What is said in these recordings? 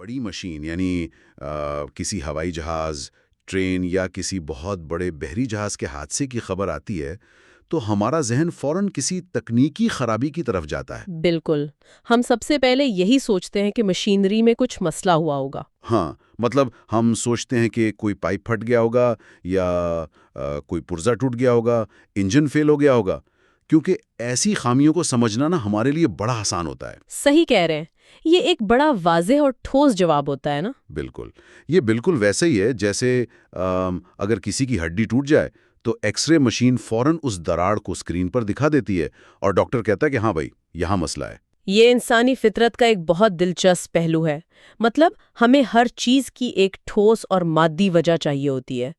بڑی مشین یعنی کسی ہوائی جہاز، ٹرین یا کسی بہت بڑے بحری جہاز کے حادثے کی خبر آتی ہے تو ہمارا ذہن فوراً کسی تکنیکی خرابی کی طرف جاتا ہے۔ بالکل، ہم سب سے پہلے یہی سوچتے ہیں کہ مشینری میں کچھ مسئلہ ہوا ہوگا۔ ہاں، مطلب ہم سوچتے ہیں کہ کوئی پائپ پھٹ گیا ہوگا یا کوئی پرزہ ٹوٹ گیا ہوگا، انجن فیل ہو گیا ہوگا، کیونکہ ایسی خامیوں کو سمجھنا نا ہمارے لیے بڑا آسان ہوتا ہے۔ صحیح کہہ رہے ہیں، یہ ایک بڑا واضح اور ٹھوس جواب ہوتا ہے نا۔ بالکل، یہ بالکل ویسے ہی ہے جیسے اگر کسی کی ہڈی ٹوٹ جائے تو ایکس رے مشین فوراً اس دراڑ کو اسکرین پر دکھا دیتی ہے اور ڈاکٹر کہتا ہے کہ ہاں بھائی یہاں مسئلہ ہے۔ یہ انسانی فطرت کا ایک بہت دلچسپ پہلو ہے، مطلب ہمیں ہر چیز کی ایک ٹھوس اور مادی وجہ چاہیے ہوتی ہے۔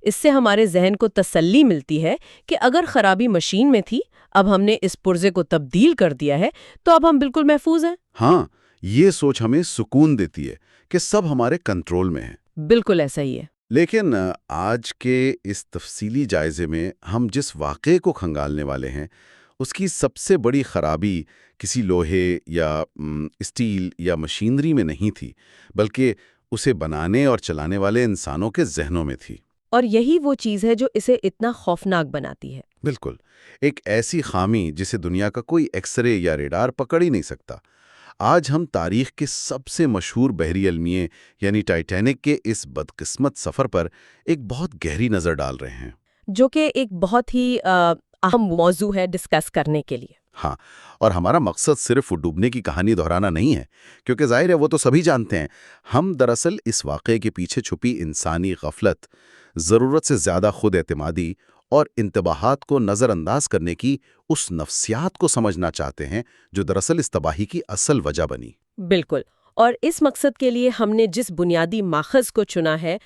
اس سے ہمارے ذہن کو تسلی ملتی ہے کہ اگر خرابی مشین میں تھی، اب ہم نے اس پرزے کو تبدیل کر دیا ہے تو اب ہم بالکل محفوظ ہیں۔ ہاں، یہ سوچ ہمیں سکون دیتی ہے کہ سب ہمارے کنٹرول میں ہے۔ بالکل ایسا ہی ہے۔ لیکن آج کے اس تفصیلی جائزے میں ہم جس واقعے کو کھنگالنے والے ہیں اس کی سب سے بڑی خرابی کسی لوہے یا اسٹیل یا مشینری میں نہیں تھی، بلکہ اسے بنانے اور چلانے والے انسانوں کے ذہنوں میں تھی۔ اور یہی وہ چیز ہے جو اسے اتنا خوفناک بناتی ہے۔ بالکل، ایک ایسی خامی جسے دنیا کا کوئی ایکس رے یا ریڈار پکڑ ہی نہیں سکتا۔ آج ہم تاریخ کے سب سے مشہور بحری المیے یعنی ٹائٹینک کے اس بدقسمت سفر پر ایک بہت گہری نظر ڈال رہے ہیں، جو کہ ایک بہت ہی اہم موضوع ہے ڈسکس کرنے کے لیے۔ ہاں، اور ہمارا مقصد صرف ڈوبنے کی کہانی دہرانا نہیں ہے، کیونکہ ظاہر ہے وہ تو سبھی جانتے ہیں۔ ہم دراصل اس واقعے کے پیچھے چھپی انسانی غفلت، ضرورت سے زیادہ خود اعتمادی اور انتباہات کو نظر انداز کرنے کی اس نفسیات کو سمجھنا چاہتے ہیں جو دراصل اس تباہی کی اصل وجہ بنی۔ بالکل، اور اس مقصد کے لیے ہم نے جس بنیادی ماخذ کو چنا ہے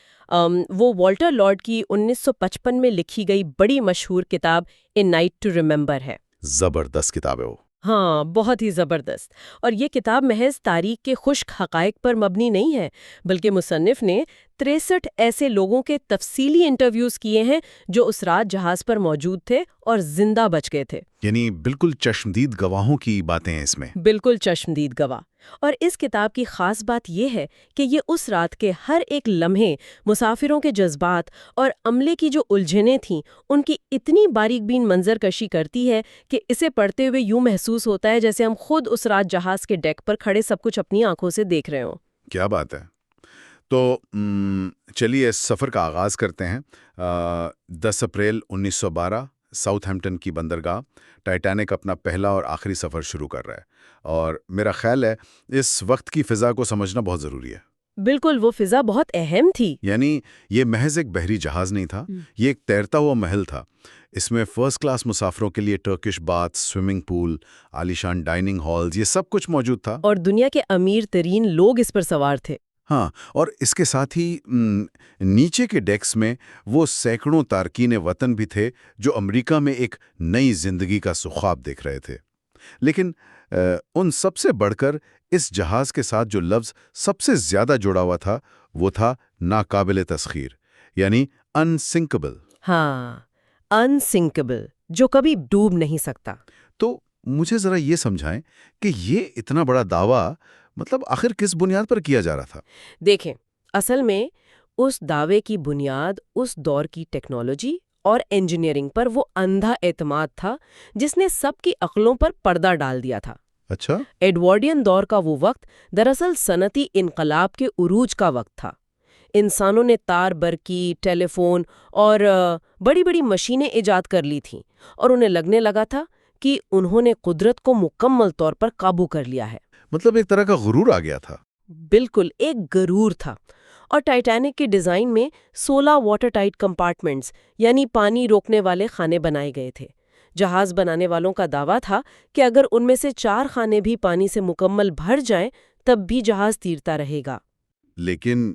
وہ والٹر لارڈ کی 1955 میں لکھی گئی بڑی مشہور کتاب اے نائٹ ٹو ریممبر ہے۔ زبردست کتاب ہے وہ۔ ہاں، بہت ہی زبردست۔ اور یہ کتاب محض تاریخ کے خشک حقائق پر مبنی نہیں ہے، بلکہ مصنف نے 63 ایسے لوگوں کے تفصیلی انٹرویوز کیے ہیں جو اس رات جہاز پر موجود تھے اور زندہ بچ گئے تھے۔ یعنی بالکل چشمدید گواہوں کی باتیں ہیں اس میں۔ بالکل چشمدید گواہ۔ اور اس کتاب کی خاص بات یہ ہے کہ یہ اس رات کے ہر ایک لمحے، مسافروں کے جذبات اور عملے کی جو الجھنیں تھیں ان کی اتنی باریک بین منظر کشی کرتی ہے کہ اسے پڑھتے ہوئے یوں محسوس ہوتا ہے جیسے ہم خود اس رات جہاز کے ڈیک پر کھڑے سب کچھ اپنی آنکھوں سے دیکھ رہے ہوں۔ کیا بات ہے! تو چلیے اس سفر کا آغاز کرتے ہیں۔ 10 اپریل 1912 ساؤتھ ہیمپٹن کی بندرگاہ ٹائٹینک اپنا پہلا اور آخری سفر شروع کر رہا ہے، اور میرا خیال ہے اس وقت کی فضا کو سمجھنا بہت ضروری ہے۔ بالکل، وہ فضا بہت اہم تھی۔ یعنی یہ محض ایک بحری جہاز نہیں تھا، یہ ایک تیرتا ہوا محل تھا۔ اس میں فرسٹ کلاس مسافروں کے لیے ٹرکش باتھ، سوئمنگ پول، عالیشان ڈائننگ ہالز، یہ سب کچھ موجود تھا۔ اور دنیا کے امیر ترین لوگ اس پر سوار تھے۔ ہاں، اور اس کے ساتھ ہی نیچے کے ڈیکس میں وہ سینکڑوں تارکین وطن بھی تھے جو امریکہ میں ایک نئی زندگی کا خواب دیکھ رہے تھے۔ لیکن ان سب سے بڑھ کر اس جہاز کے ساتھ جو لفظ سب سے زیادہ جڑا ہوا تھا وہ تھا ناقابل تسخیر، یعنی انسنکبل۔ ہاں، انسنکبل، جو کبھی ڈوب نہیں سکتا۔ تو مجھے ذرا یہ سمجھائیں کہ یہ اتنا بڑا دعویٰ مطلب آخر کس بنیاد پر کیا جا رہا تھا؟ دیکھیں، اصل میں اس دعوے کی بنیاد اس دور کی ٹیکنالوجی اور انجینئرنگ پر وہ اندھا اعتماد تھا جس نے سب کی عقلوں پر پردہ ڈال دیا تھا۔ اچھا۔ ایڈورڈین دور کا وہ وقت دراصل صنعتی انقلاب کے عروج کا وقت تھا۔ انسانوں نے تار برقی، ٹیلی فون اور بڑی بڑی مشینیں ایجاد کر لی تھیں، اور انہیں لگنے لگا تھا کہ انہوں نے قدرت کو مکمل طور پر قابو کر لیا ہے۔ مطلب ایک طرح کا غرور آ گیا تھا۔ بالکل، ایک غرور تھا۔ اور ٹائٹینک کے ڈیزائن میں 16 واٹر ٹائٹ کمپارٹمنٹس یعنی پانی روکنے والے خانے بنائے گئے تھے۔ جہاز بنانے والوں کا دعویٰ تھا کہ اگر ان میں سے 4 خانے بھی پانی سے مکمل بھر جائیں تب بھی جہاز تیرتا رہے گا۔ لیکن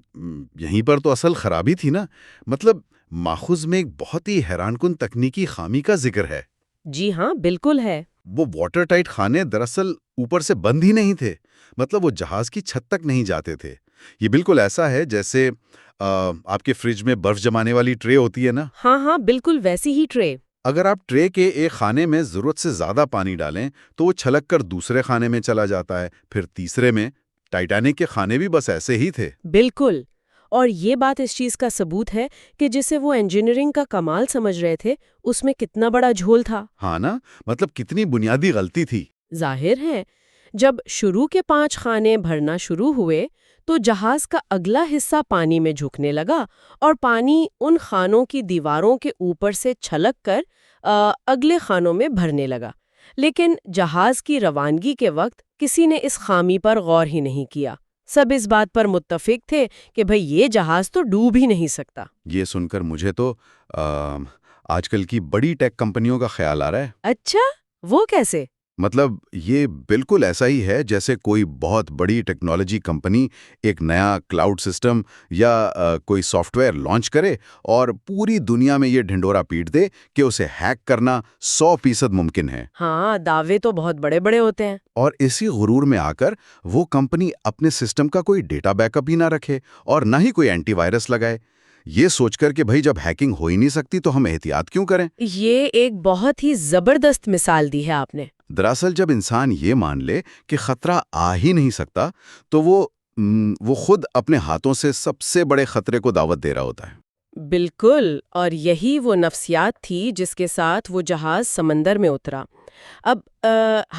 یہیں پر تو اصل خرابی تھی نا، مطلب ماخذ میں ایک بہت ہی حیران کن تکنیکی خامی کا ذکر ہے۔ جی ہاں، بالکل ہے۔ وہ واٹر ٹائٹ خانے دراصل اوپر سے بند ہی نہیں تھے، مطلب وہ جہاز کی چھت تک نہیں جاتے تھے۔ یہ بالکل ایسا ہے جیسے آپ کے فریج میں برف جمانے والی ٹرے ہوتی ہے نا۔ ہاں ہاں، بالکل ویسی ہی ٹرے۔ اگر آپ ٹرے کے ایک خانے میں ضرورت سے زیادہ پانی ڈالیں تو وہ چھلک کر دوسرے خانے میں چلا جاتا ہے، پھر تیسرے میں، ٹائٹینک کے خانے بھی بس ایسے ہی تھے۔ بالکل، اور یہ بات اس چیز کا ثبوت ہے کہ جسے وہ انجینئرنگ کا کمال سمجھ رہے تھے اس میں کتنا بڑا جھول تھا۔ ہاں نا، مطلب کتنی بنیادی غلطی تھی۔ ظاہر ہے جب شروع کے 5 خانے بھرنا شروع ہوئے تو جہاز کا اگلا حصہ پانی میں جھکنے لگا اور پانی ان خانوں کی دیواروں کے اوپر سے چھلک کر اگلے خانوں میں بھرنے لگا، لیکن جہاز کی روانگی کے وقت کسی نے اس خامی پر غور ہی نہیں کیا۔ سب اس بات پر متفق تھے کہ بھئی یہ جہاز تو ڈوب ہی نہیں سکتا۔ یہ سن کر مجھے تو آج کل کی بڑی ٹیک کمپنیوں کا خیال آ رہا ہے۔ اچھا، وہ کیسے؟ مطلب یہ بالکل ایسا ہی ہے جیسے کوئی بہت بڑی ٹیکنالوجی کمپنی ایک نیا کلاؤڈ سسٹم یا کوئی سافٹ ویئر لانچ کرے اور پوری دنیا میں یہ ڈھنڈورا پیٹ دے کہ اسے ہیک کرنا 100% ممکن ہے۔ ہاں، دعوے تو بہت بڑے بڑے ہوتے ہیں۔ اور اسی غرور میں آ کر وہ کمپنی اپنے سسٹم کا کوئی ڈیٹا بیک اپ ہی نہ رکھے اور نہ ہی کوئی اینٹی وائرس لگائے، یہ سوچ کر کہ بھئی جب ہیکنگ ہو ہی نہیں سکتی تو ہم احتیاط کیوں کریں۔ یہ ایک بہت ہی زبردست مثال دی ہے آپ نے۔ دراصل جب انسان یہ مان لے کہ خطرہ آ ہی نہیں سکتا تو وہ خود اپنے ہاتھوں سے سب سے بڑے خطرے کو دعوت دے رہا ہوتا ہے۔ بالکل، اور یہی وہ نفسیات تھی جس کے ساتھ وہ جہاز سمندر میں اترا۔ اب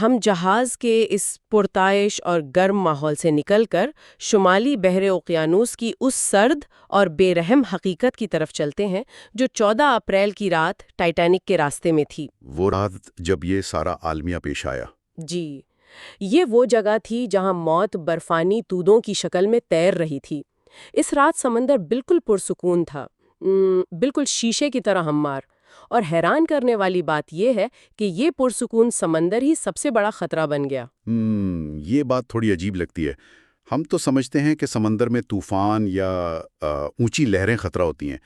ہم جہاز کے اس پرتعش اور گرم ماحول سے نکل کر شمالی بحر اوقیانوس کی اس سرد اور بے رحم حقیقت کی طرف چلتے ہیں جو 14 اپریل کی رات ٹائٹینک کے راستے میں تھی۔ وہ رات جب یہ سارا عالمیہ پیش آیا۔ جی، یہ وہ جگہ تھی جہاں موت برفانی تودوں کی شکل میں تیر رہی تھی۔ اس رات سمندر بالکل پرسکون تھا، بالکل شیشے کی طرح ہموار، اور حیران کرنے والی بات یہ ہے کہ یہ پرسکون سمندر ہی سب سے بڑا خطرہ بن گیا۔ یہ بات تھوڑی عجیب لگتی ہے۔ ہم تو سمجھتے ہیں کہ سمندر میں طوفان یا اونچی لہریں خطرہ ہوتی ہیں۔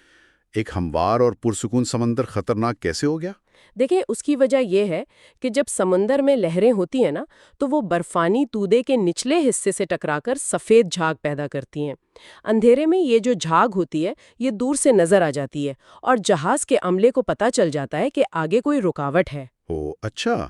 ایک ہموار اور پرسکون سمندر خطرناک کیسے ہو گیا؟ دیکھیں، اس کی وجہ یہ ہے کہ جب سمندر میں لہریں ہوتی ہیں نا تو وہ برفانی تودے کے نچلے حصے سے ٹکرا کر سفید جھاگ پیدا کرتی ہیں۔ اندھیرے میں یہ جو جھاگ ہوتی ہے یہ دور سے نظر آ جاتی ہے اور جہاز کے عملے کو پتہ چل جاتا ہے کہ آگے کوئی رکاوٹ ہے۔ او اچھا،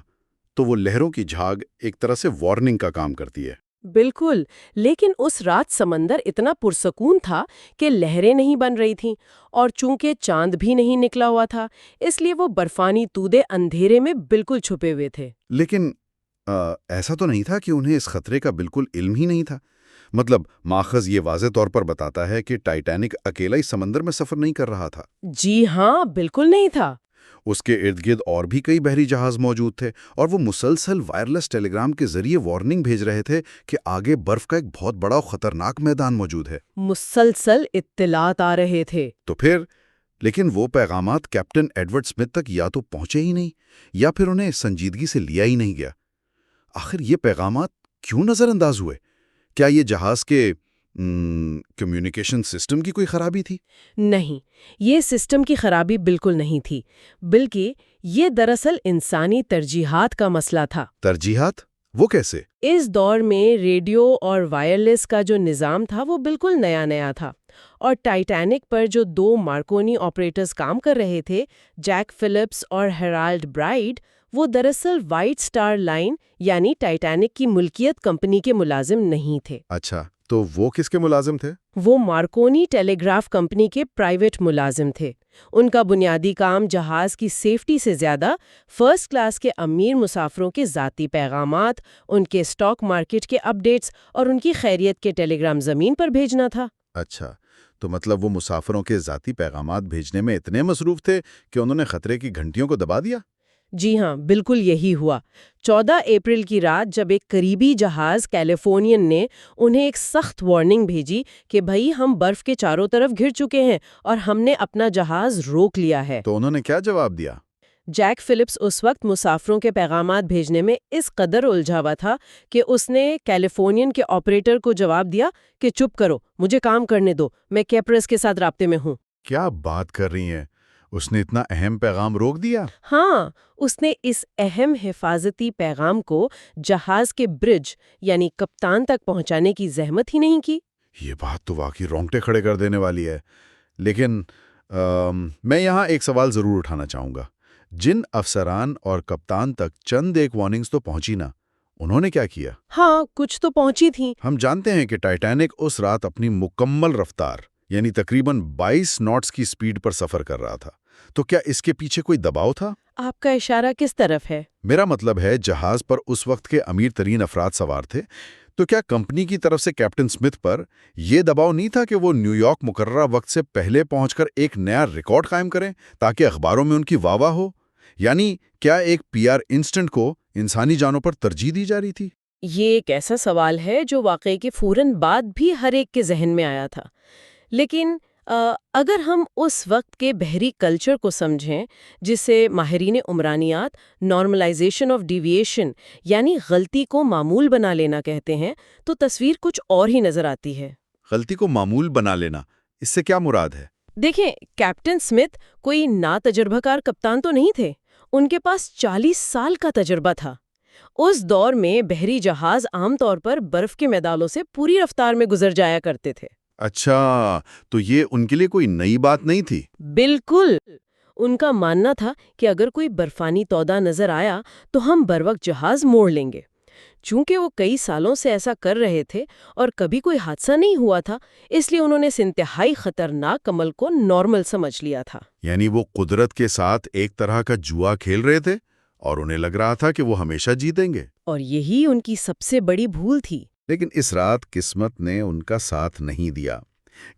تو وہ لہروں کی جھاگ ایک طرح سے وارننگ کا کام کرتی ہے۔ بالکل، لیکن اس رات سمندر اتنا پرسکون تھا کہ لہریں نہیں بن رہی تھیں، اور چونکہ چاند بھی نہیں نکلا ہوا تھا اس لیے وہ برفانی تودے اندھیرے میں بالکل چھپے ہوئے تھے۔ لیکن ایسا تو نہیں تھا کہ انہیں اس خطرے کا بالکل علم ہی نہیں تھا؟ مطلب ماخذ یہ واضح طور پر بتاتا ہے کہ ٹائٹینک اکیلا ہی سمندر میں سفر نہیں کر رہا تھا۔ جی ہاں، بالکل نہیں تھا۔ اس کے ارد گرد اور بھی کئی بحری جہاز موجود تھے اور وہ مسلسل وائرلیس ٹیلی گرام کے ذریعے وارننگ بھیج رہے تھے کہ آگے برف کا ایک بہت بڑا اور خطرناک میدان موجود ہے۔ مسلسل اطلاعات آ رہے تھے۔ تو پھر لیکن وہ پیغامات کیپٹن ایڈورڈ سمتھ تک یا تو پہنچے ہی نہیں یا پھر انہیں سنجیدگی سے لیا ہی نہیں گیا۔ آخر یہ پیغامات کیوں نظر انداز ہوئے؟ کیا یہ جہاز کے کمیونیکیشن سسٹم کی کوئی خرابی تھی؟ نہیں، یہ سسٹم کی خرابی بالکل نہیں تھی، بلکہ یہ دراصل انسانی ترجیحات کا مسئلہ تھا۔ ترجیحات؟ وہ کیسے؟ اس دور میں ریڈیو اور وائرلیس کا جو نظام تھا وہ بالکل نیا تھا، اور ٹائٹینک پر جو 2 مارکونی آپریٹرز کام کر رہے تھے، جیک فلپس اور ہیرالڈ برائیڈ، وہ دراصل وائٹ سٹار لائن یعنی ٹائٹینک کی ملکیت کمپنی کے ملازم نہیں تھے۔ اچھا، تو وہ کس کے ملازم تھے؟ وہ مارکونی ٹیلی گراف کمپنی کے پرائیویٹ ملازم تھے۔ ان کا بنیادی کام جہاز کی سیفٹی سے زیادہ فرسٹ کلاس کے امیر مسافروں کے ذاتی پیغامات، ان کے اسٹاک مارکیٹ کے اپ ڈیٹس اور ان کی خیریت کے ٹیلی گرام زمین پر بھیجنا تھا۔ اچھا، تو مطلب وہ مسافروں کے ذاتی پیغامات بھیجنے میں اتنے مصروف تھے کہ انہوں نے خطرے کی گھنٹیوں کو دبا دیا؟ جی ہاں، بالکل یہی ہوا۔ 14 اپریل کی رات جب ایک قریبی جہاز کیلیفورنین نے انہیں ایک سخت وارننگ بھیجی کہ بھئی ہم برف کے چاروں طرف گھر چکے ہیں اور ہم نے اپنا جہاز روک لیا ہے، تو انہوں نے کیا جواب دیا؟ جیک فلپس اس وقت مسافروں کے پیغامات بھیجنے میں اس قدر الجھا ہوا تھا کہ اس نے کیلیفورنین کے آپریٹر کو جواب دیا کہ چپ کرو، مجھے کام کرنے دو، میں کیپرس کے ساتھ رابطے میں ہوں۔ کیا بات کر رہی ہیں؟ اس نے اتنا اہم پیغام روک دیا؟ ہاں، اس نے اس اہم حفاظتی پیغام کو جہاز کے برج یعنی کپتان تک پہنچانے کی زحمت ہی نہیں کی۔ یہ بات تو واقعی رونگٹے کھڑے کر دینے والی ہے۔ لیکن میں یہاں ایک سوال ضرور اٹھانا چاہوں گا۔ جن افسران اور کپتان تک چند ایک وارننگز تو پہنچی نا، انہوں نے کیا کیا؟ ہاں، کچھ تو پہنچی تھیں۔ ہم جانتے ہیں کہ ٹائٹینک اس رات اپنی مکمل رفتار یعنی تقریباً 22 ناٹس کی سپیڈ پر سفر کر رہا تھا، تو کیا اس کے پیچھے کوئی دباؤ تھا؟ آپ کا اشارہ کس طرف ہے؟ میرا مطلب ہے جہاز پر اس وقت کے امیر ترین افراد سوار تھے، تو کیا کمپنی کی طرف سے کیپٹن سمتھ پر یہ دباؤ نہیں تھا کہ وہ نیو یارک مقررہ وقت سے پہلے پہنچ کر ایک نیا ریکارڈ قائم کریں تاکہ اخباروں میں ان کی واہ واہ ہو؟ یعنی کیا ایک پی آر انسٹنٹ کو انسانی جانوں پر ترجیح دی جا رہی تھی؟ یہ ایک ایسا سوال ہے جو واقعے کے فوراً بعد بھی ہر ایک کے ذہن میں آیا تھا، لیکن اگر ہم اس وقت کے بحری کلچر کو سمجھیں جسے ماہرین عمرانیات نارملائزیشن آف ڈیویشن یعنی غلطی کو معمول بنا لینا کہتے ہیں، تو تصویر کچھ اور ہی نظر آتی ہے۔ غلطی کو معمول بنا لینا، اس سے کیا مراد ہے؟ دیکھیں، کیپٹن سمتھ کوئی ناتجربہ کار کپتان تو نہیں تھے، ان کے پاس 40 سال کا تجربہ تھا۔ اس دور میں بحری جہاز عام طور پر برف کے میدانوں سے پوری رفتار میں گزر جایا کرتے تھے۔ اچھا، تو یہ ان کے لیے کوئی نئی بات نہیں تھی؟ بالکل، ان کا ماننا تھا کہ اگر کوئی برفانی تودہ نظر آیا تو ہم بروقت جہاز موڑ لیں گے۔ چونکہ وہ کئی سالوں سے ایسا کر رہے تھے اور کبھی کوئی حادثہ نہیں ہوا تھا، اس لیے انہوں نے اس انتہائی خطرناک عمل کو نارمل سمجھ لیا تھا۔ یعنی وہ قدرت کے ساتھ ایک طرح کا جوا کھیل رہے تھے اور انہیں لگ رہا تھا کہ وہ ہمیشہ جیتیں گے۔ اور یہی ان کی سب سے بڑی بھول تھی۔ لیکن اس رات قسمت نے ان کا ساتھ نہیں دیا۔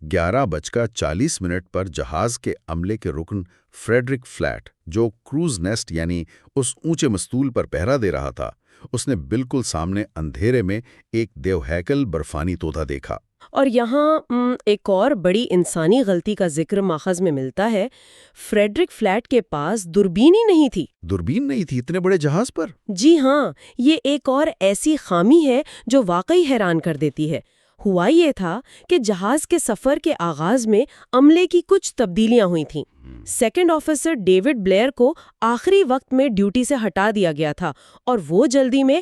11:40 پر جہاز کے عملے کے رکن فریڈرک فلیٹ، جو کروز نیسٹ یعنی اس اونچے مستول پر پہرا دے رہا تھا، اس نے بالکل سامنے اندھیرے میں ایک دیو ہیکل برفانی توتا دیکھا۔ اور یہاں ایک اور بڑی انسانی غلطی کا ذکر ماخذ میں ملتا ہے۔ فریڈرک فلیٹ کے پاس دوربین ہی نہیں تھی۔ دوربین نہیں تھی اتنے بڑے جہاز پر؟ جی ہاں، یہ ایک اور ایسی خامی ہے جو واقعی حیران کر دیتی ہے۔ ہوا یہ تھا کہ جہاز کے سفر کے آغاز میں عملے کی کچھ تبدیلیاں ہوئی تھیں۔ سیکنڈ آفیسر ڈیوڈ بلیئر کو آخری وقت میں ڈیوٹی سے ہٹا دیا گیا تھا اور وہ جلدی میں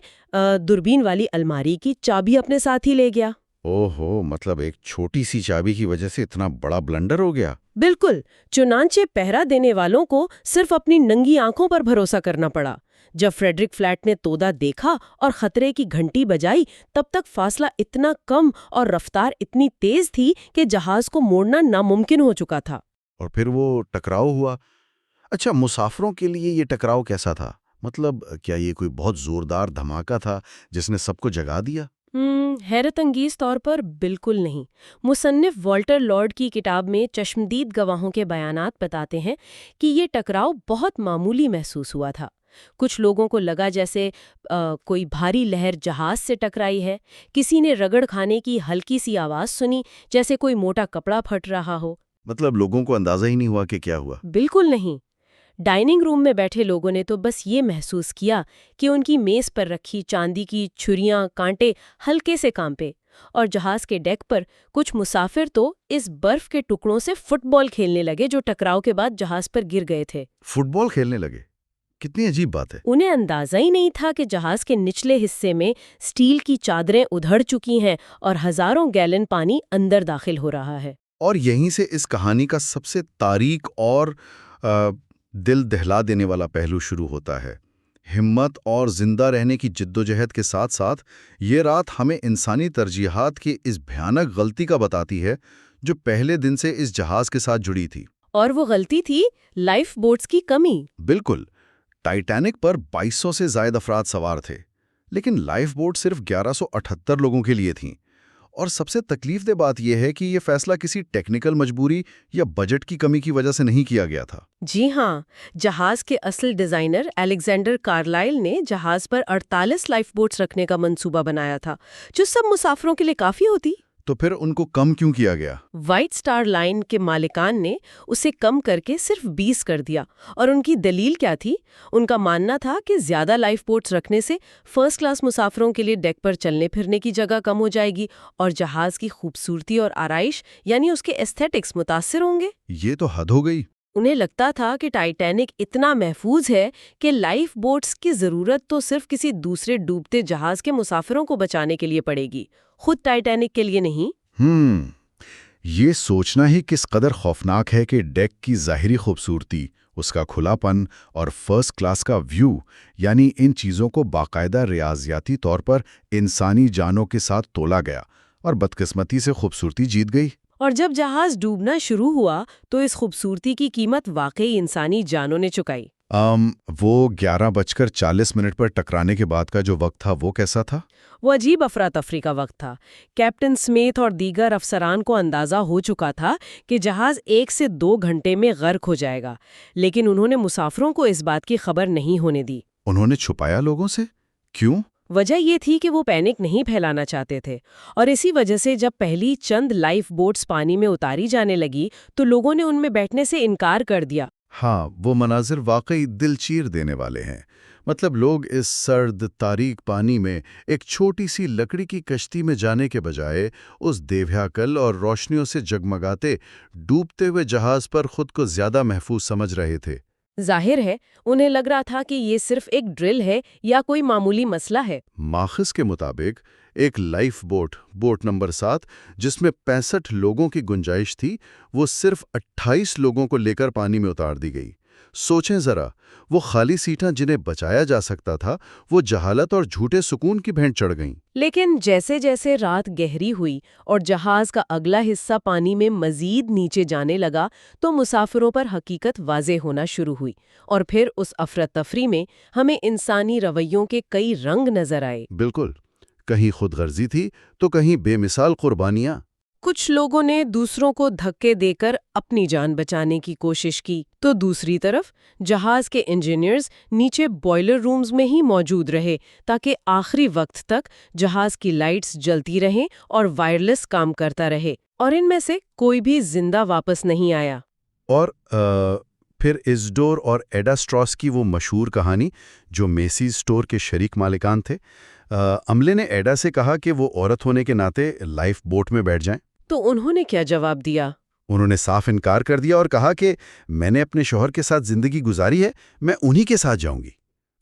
دوربین والی الماری کی چابی اپنے ساتھ ہی لے گیا۔ اوہو، مطلب ایک چھوٹی سی چابی کی وجہ سے اتنا بڑا بلنڈر ہو گیا؟ بالکل، چنانچہ پہرا دینے والوں کو صرف اپنی ننگی آنکھوں پر بھروسہ کرنا پڑا۔ جب فریڈرک فلیٹ نے تودا دیکھا اور خطرے کی گھنٹی بجائی، تب تک فاصلہ اتنا کم اور رفتار اتنی تیز تھی کہ جہاز کو موڑنا ناممکن ہو چکا تھا۔ اور پھر وہ ٹکراؤ ہوا۔ اچھا، مسافروں کے لیے یہ ٹکراؤ کیسا تھا؟ مطلب کیا یہ کوئی بہت زوردار دھماکہ تھا جس نے سب کو جگا دیا؟ حیرت انگیز طور پر بالکل نہیں۔ مصنف والٹر لارڈ کی کتاب میں چشمدید گواہوں کے بیانات بتاتے ہیں کہ یہ ٹکراؤ بہت معمولی محسوس ہوا تھا۔ کچھ لوگوں کو لگا جیسے کوئی بھاری لہر جہاز سے ٹکرائی ہے، کسی نے رگڑ کھانے کی ہلکی سی آواز سنی جیسے کوئی موٹا کپڑا پھٹ رہا ہو۔ مطلب لوگوں کو اندازہ ہی نہیں ہوا کہ کیا ہوا؟ بالکل نہیں۔ ڈائننگ روم میں بیٹھے لوگوں نے تو بس یہ محسوس کیا کہ ان کی میز پر رکھی چاندی کی چھریاں کانٹے ہلکے سے کانپے، اور جہاز کے ڈیک پر کچھ مسافر تو اس برف کے ٹکڑوں سے فٹ بال کھیلنے لگے جو ٹکراؤ کے بعد جہاز پر گر گئے تھے۔ فٹ بال کھیلنے لگے؟ کتنی عجیب بات ہے۔ انہیں اندازہ ہی نہیں تھا کہ جہاز کے نچلے حصے میں سٹیل کی چادریں ادھڑ چکی ہیں اور ہزاروں گیلن پانی اندر داخل ہو رہا ہے۔ اور یہیں سے اس کہانی کا سب سے تاریک اور دل دہلا دینے والا پہلو شروع ہوتا ہے۔ ہمت اور زندہ رہنے کی جدوجہد کے ساتھ ساتھ یہ رات ہمیں انسانی ترجیحات کی اس بھیانک غلطی کا بتاتی ہے جو پہلے دن سے اس جہاز کے ساتھ جڑی تھی۔ اور وہ غلطی تھی لائف بوٹس کی کمی۔ بالکل، ٹائٹینک پر 2200 سے زائد افراد سوار تھے، لیکن لائف بوٹ صرف 1178 لوگوں کے لیے تھیں۔ اور سب سے تکلیف دہ بات یہ ہے کہ یہ فیصلہ کسی ٹیکنیکل مجبوری یا بجٹ کی کمی کی وجہ سے نہیں کیا گیا تھا۔ جی ہاں، جہاز کے اصل ڈیزائنر الیگزینڈر کارلائل نے جہاز پر 48 لائف بوٹس رکھنے کا منصوبہ بنایا تھا، جو سب مسافروں کے لیے کافی ہوتی۔ تو پھر ان کو کم کیوں کیا گیا؟ وائٹ سٹار لائن کے مالکان نے اسے کم کر کے صرف 20 کر دیا، اور ان کی دلیل کیا تھی؟ ان کا ماننا تھا کہ زیادہ لائف بوٹس رکھنے سے فرسٹ کلاس مسافروں کے لیے ڈیک پر چلنے پھرنے کی جگہ کم ہو جائے گی اور جہاز کی خوبصورتی اور آرائش یعنی اس کے ایستھیٹکس متاثر ہوں گے۔ یہ تو حد ہو گئی۔ انہیں لگتا تھا کہ ٹائٹینک اتنا محفوظ ہے کہ لائف بوٹس کی ضرورت تو صرف کسی دوسرے ڈوبتے جہاز کے مسافروں کو بچانے کے لیے پڑے گی، خود ٹائٹینک کے لیے نہیں۔ یہ سوچنا ہی کس قدر خوفناک ہے کہ ڈیک کی ظاہری خوبصورتی اس کا کھلاپن اور فرسٹ کلاس کا ویو، یعنی ان چیزوں کو باقاعدہ ریاضیاتی طور پر انسانی جانوں کے ساتھ تولا گیا اور بدقسمتی سے خوبصورتی جیت گئی۔ اور جب جہاز ڈوبنا شروع ہوا تو اس خوبصورتی کی قیمت واقعی انسانی جانوں نے چکائی۔ وہ 11:40 پر ٹکرانے کے بعد کا جو وقت تھا وہ کیسا تھا؟ وہ عجیب افراتفری کا وقت تھا۔ کیپٹن سمیتھ اور دیگر افسران کو اندازہ ہو چکا تھا کہ جہاز 1 سے 2 گھنٹے میں غرق ہو جائے گا، لیکن انہوں نے مسافروں کو اس بات کی خبر نہیں ہونے دی۔ انہوں نے چھپایا لوگوں سے؟ کیوں؟ وجہ یہ تھی کہ وہ پینک نہیں پھیلانا چاہتے تھے، اور اسی وجہ سے جب پہلی چند لائف بوٹس پانی میں اتاری جانے لگی تو لوگوں نے ان میں بیٹھنے سے انکار کر دیا۔ ہاں، وہ مناظر واقعی دل چیر دینے والے ہیں۔ مطلب لوگ اس سرد، تاریک پانی میں ایک چھوٹی سی لکڑی کی کشتی میں جانے کے بجائے اس دیویاکل اور روشنیوں سے جگمگاتے ڈوبتے ہوئے جہاز پر خود کو زیادہ محفوظ سمجھ رہے تھے۔ ظاہر ہے انہیں لگ رہا تھا کہ یہ صرف ایک ڈرل ہے یا کوئی معمولی مسئلہ ہے۔ ماخذ کے مطابق ایک لائف بوٹ نمبر 7 جس میں 65 لوگوں کی گنجائش تھی، وہ صرف 28 لوگوں کو لے کر پانی میں اتار دی گئی۔ سوچیں ذرا، وہ خالی سیٹاں جنہیں بچایا جا سکتا تھا وہ جہالت اور جھوٹے سکون کی بھینٹ چڑھ گئیں۔ لیکن جیسے جیسے رات گہری ہوئی اور جہاز کا اگلا حصہ پانی میں مزید نیچے جانے لگا تو مسافروں پر حقیقت واضح ہونا شروع ہوئی، اور پھر اس افراتفری میں ہمیں انسانی رویوں کے کئی رنگ نظر آئے۔ بالکل، کہیں خود غرضی تھی تو کہیں بے مثال قربانیاں۔ کچھ لوگوں نے دوسروں کو دھکے دے کر اپنی جان بچانے کی کوشش کی، تو دوسری طرف جہاز کے انجینئرز نیچے بوائلر رومز میں ہی موجود رہے تاکہ آخری وقت تک جہاز کی لائٹس جلتی رہیں اور وائرلیس کام کرتا رہے، اور ان میں سے کوئی بھی زندہ واپس نہیں آیا۔ اور پھر ایزڈور اور ایڈا سٹراس کی وہ مشہور کہانی جو میسیز سٹور کے شریک مالکان تھے۔ عملے نے ایڈا سے کہا کہ وہ عورت ہونے کے ناطے لائف بوٹ میں بیٹھ جائیں، تو انہوں نے کیا جواب دیا؟ انہوں نے صاف انکار کر دیا اور کہا کہ میں نے اپنے شوہر کے ساتھ زندگی گزاری ہے، میں انہی کے ساتھ جاؤں گی۔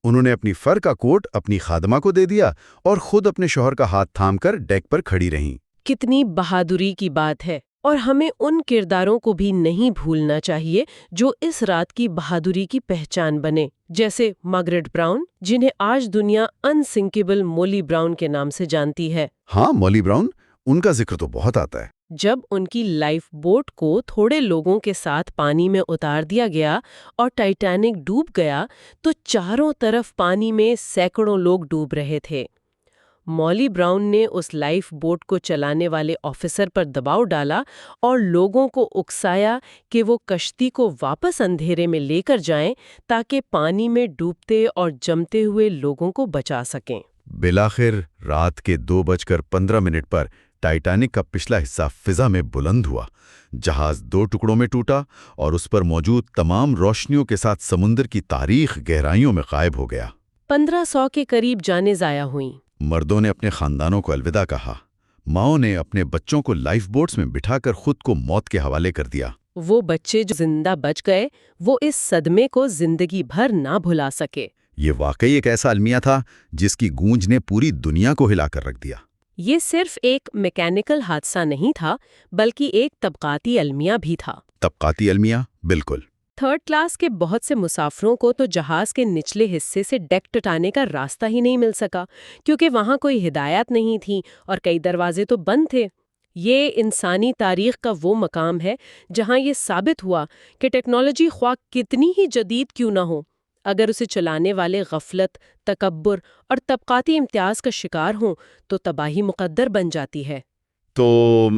انہوں نے اپنی فر کا کوٹ اپنی خادمہ کو دے دیا اور خود اپنے شوہر کا ہاتھ تھام کر ڈیک پر کھڑی رہیں۔ کتنی بہادری کی بات ہے، اور ہمیں ان کرداروں کو بھی نہیں بھولنا چاہیے جو اس رات کی بہادری کی پہچان بنے، جیسے مارگریٹ براؤن، جنہیں آج دنیا انسنکیبل مولی براؤن کے نام سے جانتی ہے۔ ہاں، مولی براؤن، ان کا ذکر تو بہت آتا ہے۔ جب ان کی لائف بوٹ کو تھوڑے لوگوں کے ساتھ پانی میں اتار دیا گیا اور ٹائٹینک ڈوب گیا تو چاروں طرف پانی میں سینکڑوں لوگ ڈوب رہے تھے۔ مولی براؤن نے اس لائف بوٹ کو چلانے والے آفیسر پر دباؤ ڈالا اور لوگوں کو اکسایا کہ وہ کشتی کو واپس اندھیرے میں لے کر جائیں تاکہ پانی میں ڈوبتے اور جمتے ہوئے لوگوں کو بچا سکیں۔ بالآخر رات کے 2:15 پر ٹائٹینک کا پچھلا حصہ فضا میں بلند ہوا، جہاز 2 ٹکڑوں میں ٹوٹا اور اس پر موجود تمام روشنیوں کے ساتھ سمندر کی تاریخ گہرائیوں میں غائب ہو گیا۔ 1500 کے قریب جانیں ضائع ہوئیں۔ مردوں نے اپنے خاندانوں کو الوداع کہا، ماؤں نے اپنے بچوں کو لائف بوٹس میں بٹھا کر خود کو موت کے حوالے کر دیا۔ وہ بچے جو زندہ بچ گئے وہ اس صدمے کو زندگی بھر نہ بھلا سکے۔ یہ واقعی ایک ایسا المیہ تھا جس کی گونج نے پوری دنیا کو ہلا کر رکھ دیا۔ یہ صرف ایک میکینیکل حادثہ نہیں تھا بلکہ ایک طبقاتی المیہ بھی تھا۔ طبقاتی المیہ، بالکل۔ تھرڈ کلاس کے بہت سے مسافروں کو تو جہاز کے نچلے حصے سے ڈیک ٹٹانے کا راستہ ہی نہیں مل سکا کیونکہ وہاں کوئی ہدایات نہیں تھی اور کئی دروازے تو بند تھے۔ یہ انسانی تاریخ کا وہ مقام ہے جہاں یہ ثابت ہوا کہ ٹیکنالوجی خواہ کتنی ہی جدید کیوں نہ ہو، اگر اسے چلانے والے غفلت، تکبر اور طبقاتی امتیاز کا شکار ہوں تو تباہی مقدر بن جاتی ہے۔ تو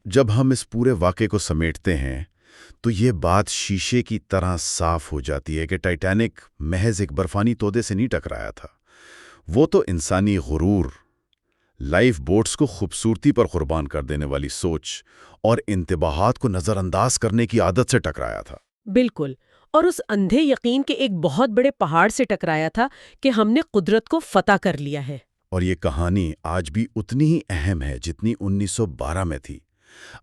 جب ہم اس پورے واقعے کو سمیٹتے ہیں تو یہ بات شیشے کی طرح صاف ہو جاتی ہے کہ ٹائٹینک محض ایک برفانی تودے سے نہیں ٹکرایا تھا، وہ تو انسانی غرور، لائف بوٹس کو خوبصورتی پر قربان کر دینے والی سوچ اور انتباہات کو نظر انداز کرنے کی عادت سے ٹکرایا تھا۔ بالکل، اور اس اندھے یقین کے ایک بہت بڑے پہاڑ سے ٹکرایا تھا کہ ہم نے قدرت کو فتح کر لیا ہے۔ اور یہ کہانی آج بھی اتنی ہی اہم ہے جتنی 1912 میں تھی۔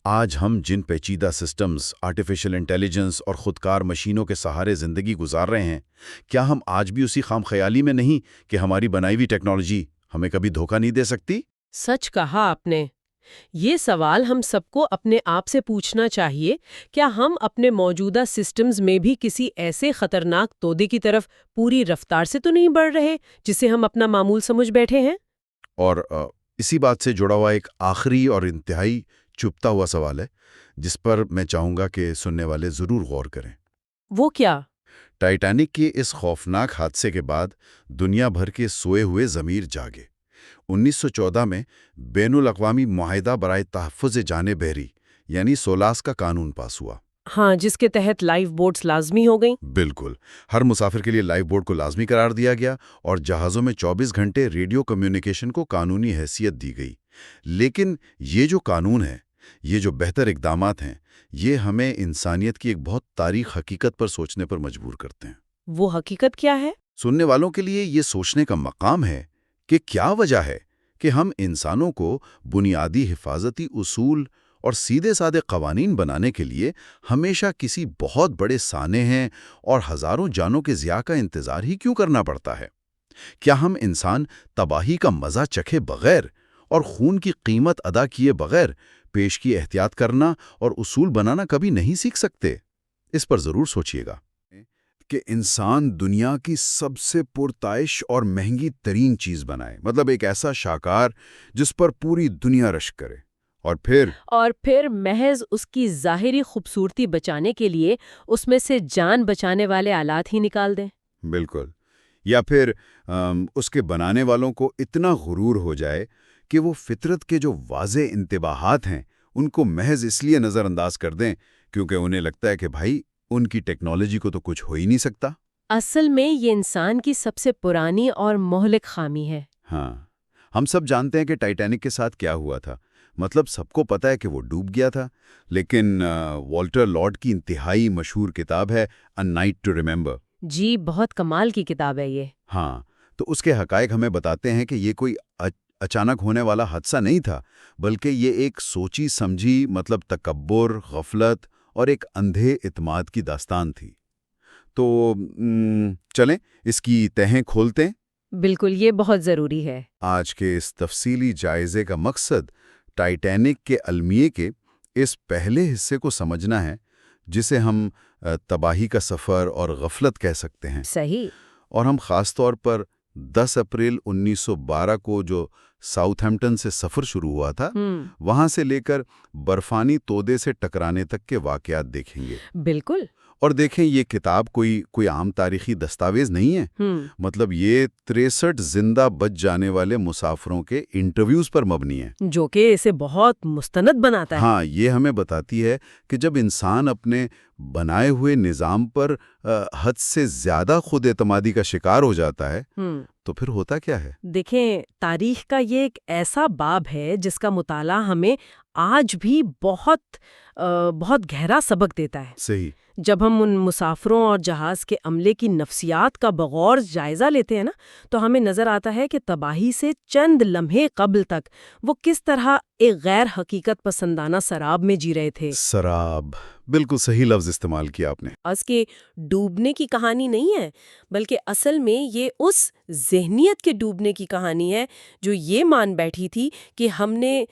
آج ہم جن پیچیدہ سسٹمز، آرٹیفیشل انٹیلیجنس اور خودکار مشینوں کے سہارے زندگی گزار رہے ہیں، کیا ہم آج بھی اسی خام خیالی میں نہیں کہ ہماری بنائی ہوئی ٹیکنالوجی ہمیں کبھی دھوکہ نہیں دے سکتی؟ سچ کہا آپ نے۔ یہ سوال ہم سب کو اپنے آپ سے پوچھنا چاہیے، کیا ہم اپنے موجودہ سسٹمز میں بھی کسی ایسے خطرناک تودے کی طرف پوری رفتار سے تو نہیں بڑھ رہے جسے ہم اپنا معمول سمجھ بیٹھے ہیں؟ اور اسی بات سے جڑا ہوا ایک آخری اور انتہائی چبھتا ہوا سوال ہے جس پر میں چاہوں گا کہ سننے والے ضرور غور کریں۔ وہ کیا؟ ٹائٹینک کے اس خوفناک حادثے کے بعد دنیا بھر کے سوئے ہوئے ضمیر جاگے۔ 1914 میں بین الاقوامی معاہدہ برائے تحفظ جان بحری یعنی سولاس کا قانون پاس ہوا۔ ہاں، جس کے تحت لائف بوٹس لازمی ہو گئیں۔ بالکل، ہر مسافر کے لیے لائف بوٹ کو لازمی قرار دیا گیا اور جہازوں میں 24 گھنٹے ریڈیو کمیونیکیشن کو قانونی حیثیت دی گئی۔ لیکن یہ جو قانون ہے، یہ جو بہتر اقدامات ہیں، یہ ہمیں انسانیت کی ایک بہت تاریخ حقیقت پر سوچنے پر مجبور کرتے ہیں۔ وہ حقیقت کیا ہے؟ سننے والوں کے لیے یہ سوچنے کا مقام ہے کہ کیا وجہ ہے کہ ہم انسانوں کو بنیادی حفاظتی اصول اور سیدھے سادے قوانین بنانے کے لیے ہمیشہ کسی بہت بڑے سانحے اور ہزاروں جانوں کے ضیاع کا انتظار ہی کیوں کرنا پڑتا ہے؟ کیا ہم انسان تباہی کا مزہ چکھے بغیر اور خون کی قیمت ادا کیے بغیر پیش کی احتیاط کرنا اور اصول بنانا کبھی نہیں سیکھ سکتے؟ اس پر ضرور سوچئے گا کہ انسان دنیا کی سب سے پرتعش اور مہنگی ترین چیز بنائے، مطلب ایک ایسا شاہکار جس پر پوری دنیا رشک کرے، اور پھر محض اس کی ظاہری خوبصورتی بچانے کے لیے اس میں سے جان بچانے والے آلات ہی نکال دیں۔ بالکل، یا پھر اس کے بنانے والوں کو اتنا غرور ہو جائے کہ وہ فطرت کے جو واضح انتباہات ہیں ان کو محض اس لیے نظر انداز کر دیں کیونکہ انہیں لگتا ہے کہ بھائی ان کی ٹیکنالوجی کو تو کچھ ہو ہی نہیں سکتا۔ اصل میں یہ انسان کی سب سے پرانی اور مہلک خامی ہے۔ ہاں، ہم سب جانتے ہیں کہ ٹائٹینک کے ساتھ کیا ہوا تھا، مطلب سب کو پتا ہے کہ وہ ڈوب گیا تھا، لیکن والٹر لارڈ کی انتہائی مشہور کتاب ہے اے نائٹ ٹو ریمبر۔ جی، بہت کمال کی کتاب ہے یہ۔ ہاں، تو اس کے حقائق ہمیں بتاتے ہیں کہ یہ کوئی اچانک ہونے والا حادثہ نہیں تھا، بلکہ یہ ایک سوچی سمجھی مطلب تکبر، غفلت اور ایک اندھے اعتماد کی داستان تھی۔ تو چلیں اس کی تہیں کھولتے ہیں۔ بالکل، یہ بہت ضروری ہے۔ آج کے اس تفصیلی جائزے کا مقصد ٹائٹینک کے المیے کے اس پہلے حصے کو سمجھنا ہے جسے ہم تباہی کا سفر اور غفلت کہہ سکتے ہیں۔ صحیح۔ اور ہم خاص طور پر 10 اپریل 1912 کو جو ساؤتھ ہیمپٹن سے سفر شروع ہوا تھا، وہاں سے لے کر برفانی تودے سے ٹکرانے تک کے واقعات دیکھیں گے۔ بالکل۔ اور دیکھیں، یہ کتاب کوئی عام تاریخی دستاویز نہیں ہے، مطلب یہ 63 زندہ بچ جانے والے مسافروں کے انٹرویوز پر مبنی ہے، جو کہ اسے بہت مستند بناتا ہے۔ ہاں، یہ ہمیں بتاتی ہے کہ جب انسان اپنے بنائے ہوئے نظام پر حد سے زیادہ خود اعتمادی کا شکار ہو جاتا ہے تو پھر ہوتا کیا ہے؟ دیکھیں، تاریخ کا یہ ایک ایسا باب ہے جس کا مطالعہ ہمیں آج بھی بہت گہرا سبق دیتا ہے۔ صحیح۔ جب ہم ان مسافروں اور جہاز کے عملے کی نفسیات کا بغور جائزہ لیتے ہیں نا، تو ہمیں نظر آتا ہے کہ تباہی سے چند لمحے قبل تک وہ کس طرح ایک غیر حقیقت پسندانہ سراب میں جی رہے تھے۔ سراب، بالکل صحیح لفظ استعمال کیا آپ نے۔ اس کے ڈوبنے کی کہانی نہیں ہے، بلکہ اصل میں یہ اس ذہنیت کے ڈوبنے کی کہانی ہے جو یہ مان بیٹھی تھی کہ ہم نے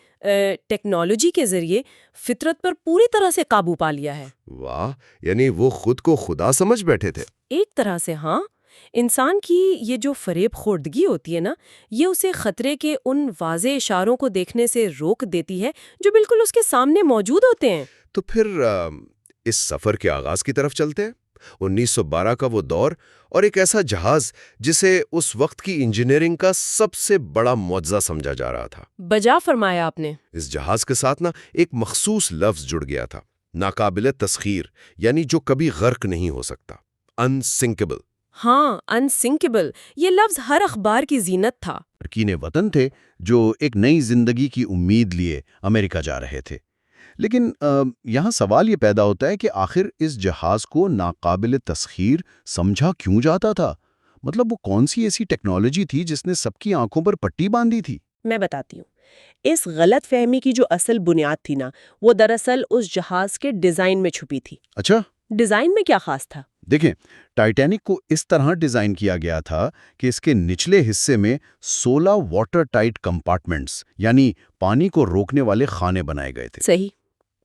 ٹیکنالوجی کے ذریعے فطرت پر پوری طرح سے قابو پا لیا ہے۔ واہ، یعنی وہ خود کو خدا سمجھ بیٹھے تھے۔ ایک طرح سے ہاں۔ انسان کی یہ جو فریب خوردگی ہوتی ہے نا، یہ اسے خطرے کے ان واضح اشاروں کو دیکھنے سے روک دیتی ہے جو بالکل اس کے سامنے موجود ہوتے ہیں۔ تو پھر اس سفر کے آغاز کی طرف چلتے ہیں۔ 1912 کا وہ دور اور ایک ایسا جہاز جسے اس وقت کی انجینئرنگ کا سب سے بڑا معجزہ سمجھا جا رہا تھا۔ بجا فرمایا آپ نے۔ اس جہاز کے ساتھ ایک مخصوص لفظ جڑ گیا تھا، ناقابل تسخیر، یعنی جو کبھی غرق نہیں ہو سکتا، انسنکیبل۔ ہاں، انسنکیبل، یہ لفظ ہر اخبار کی زینت تھا۔ تارکین وطن تھے جو ایک نئی زندگی کی امید لیے امریکہ جا رہے تھے، لیکن یہاں سوال یہ پیدا ہوتا ہے کہ آخر اس جہاز کو ناقابل تسخیر سمجھا کیوں جاتا تھا؟ مطلب وہ کون سی ایسی ٹیکنالوجی تھی جس نے سب کی آنکھوں پر پٹی باندھی تھی؟ میں بتاتی ہوں۔ اس غلط فہمی کی جو اصل بنیاد تھی نا، وہ دراصل اس جہاز کے ڈیزائن میں چھپی تھی۔ اچھا، ڈیزائن میں کیا خاص تھا؟ دیکھیں، ٹائٹینک کو اس طرح ڈیزائن کیا گیا تھا کہ اس کے نچلے حصے میں 16 واٹر ٹائٹ کمپارٹمنٹس یعنی پانی کو روکنے والے خانے بنائے گئے تھے۔ صحیح،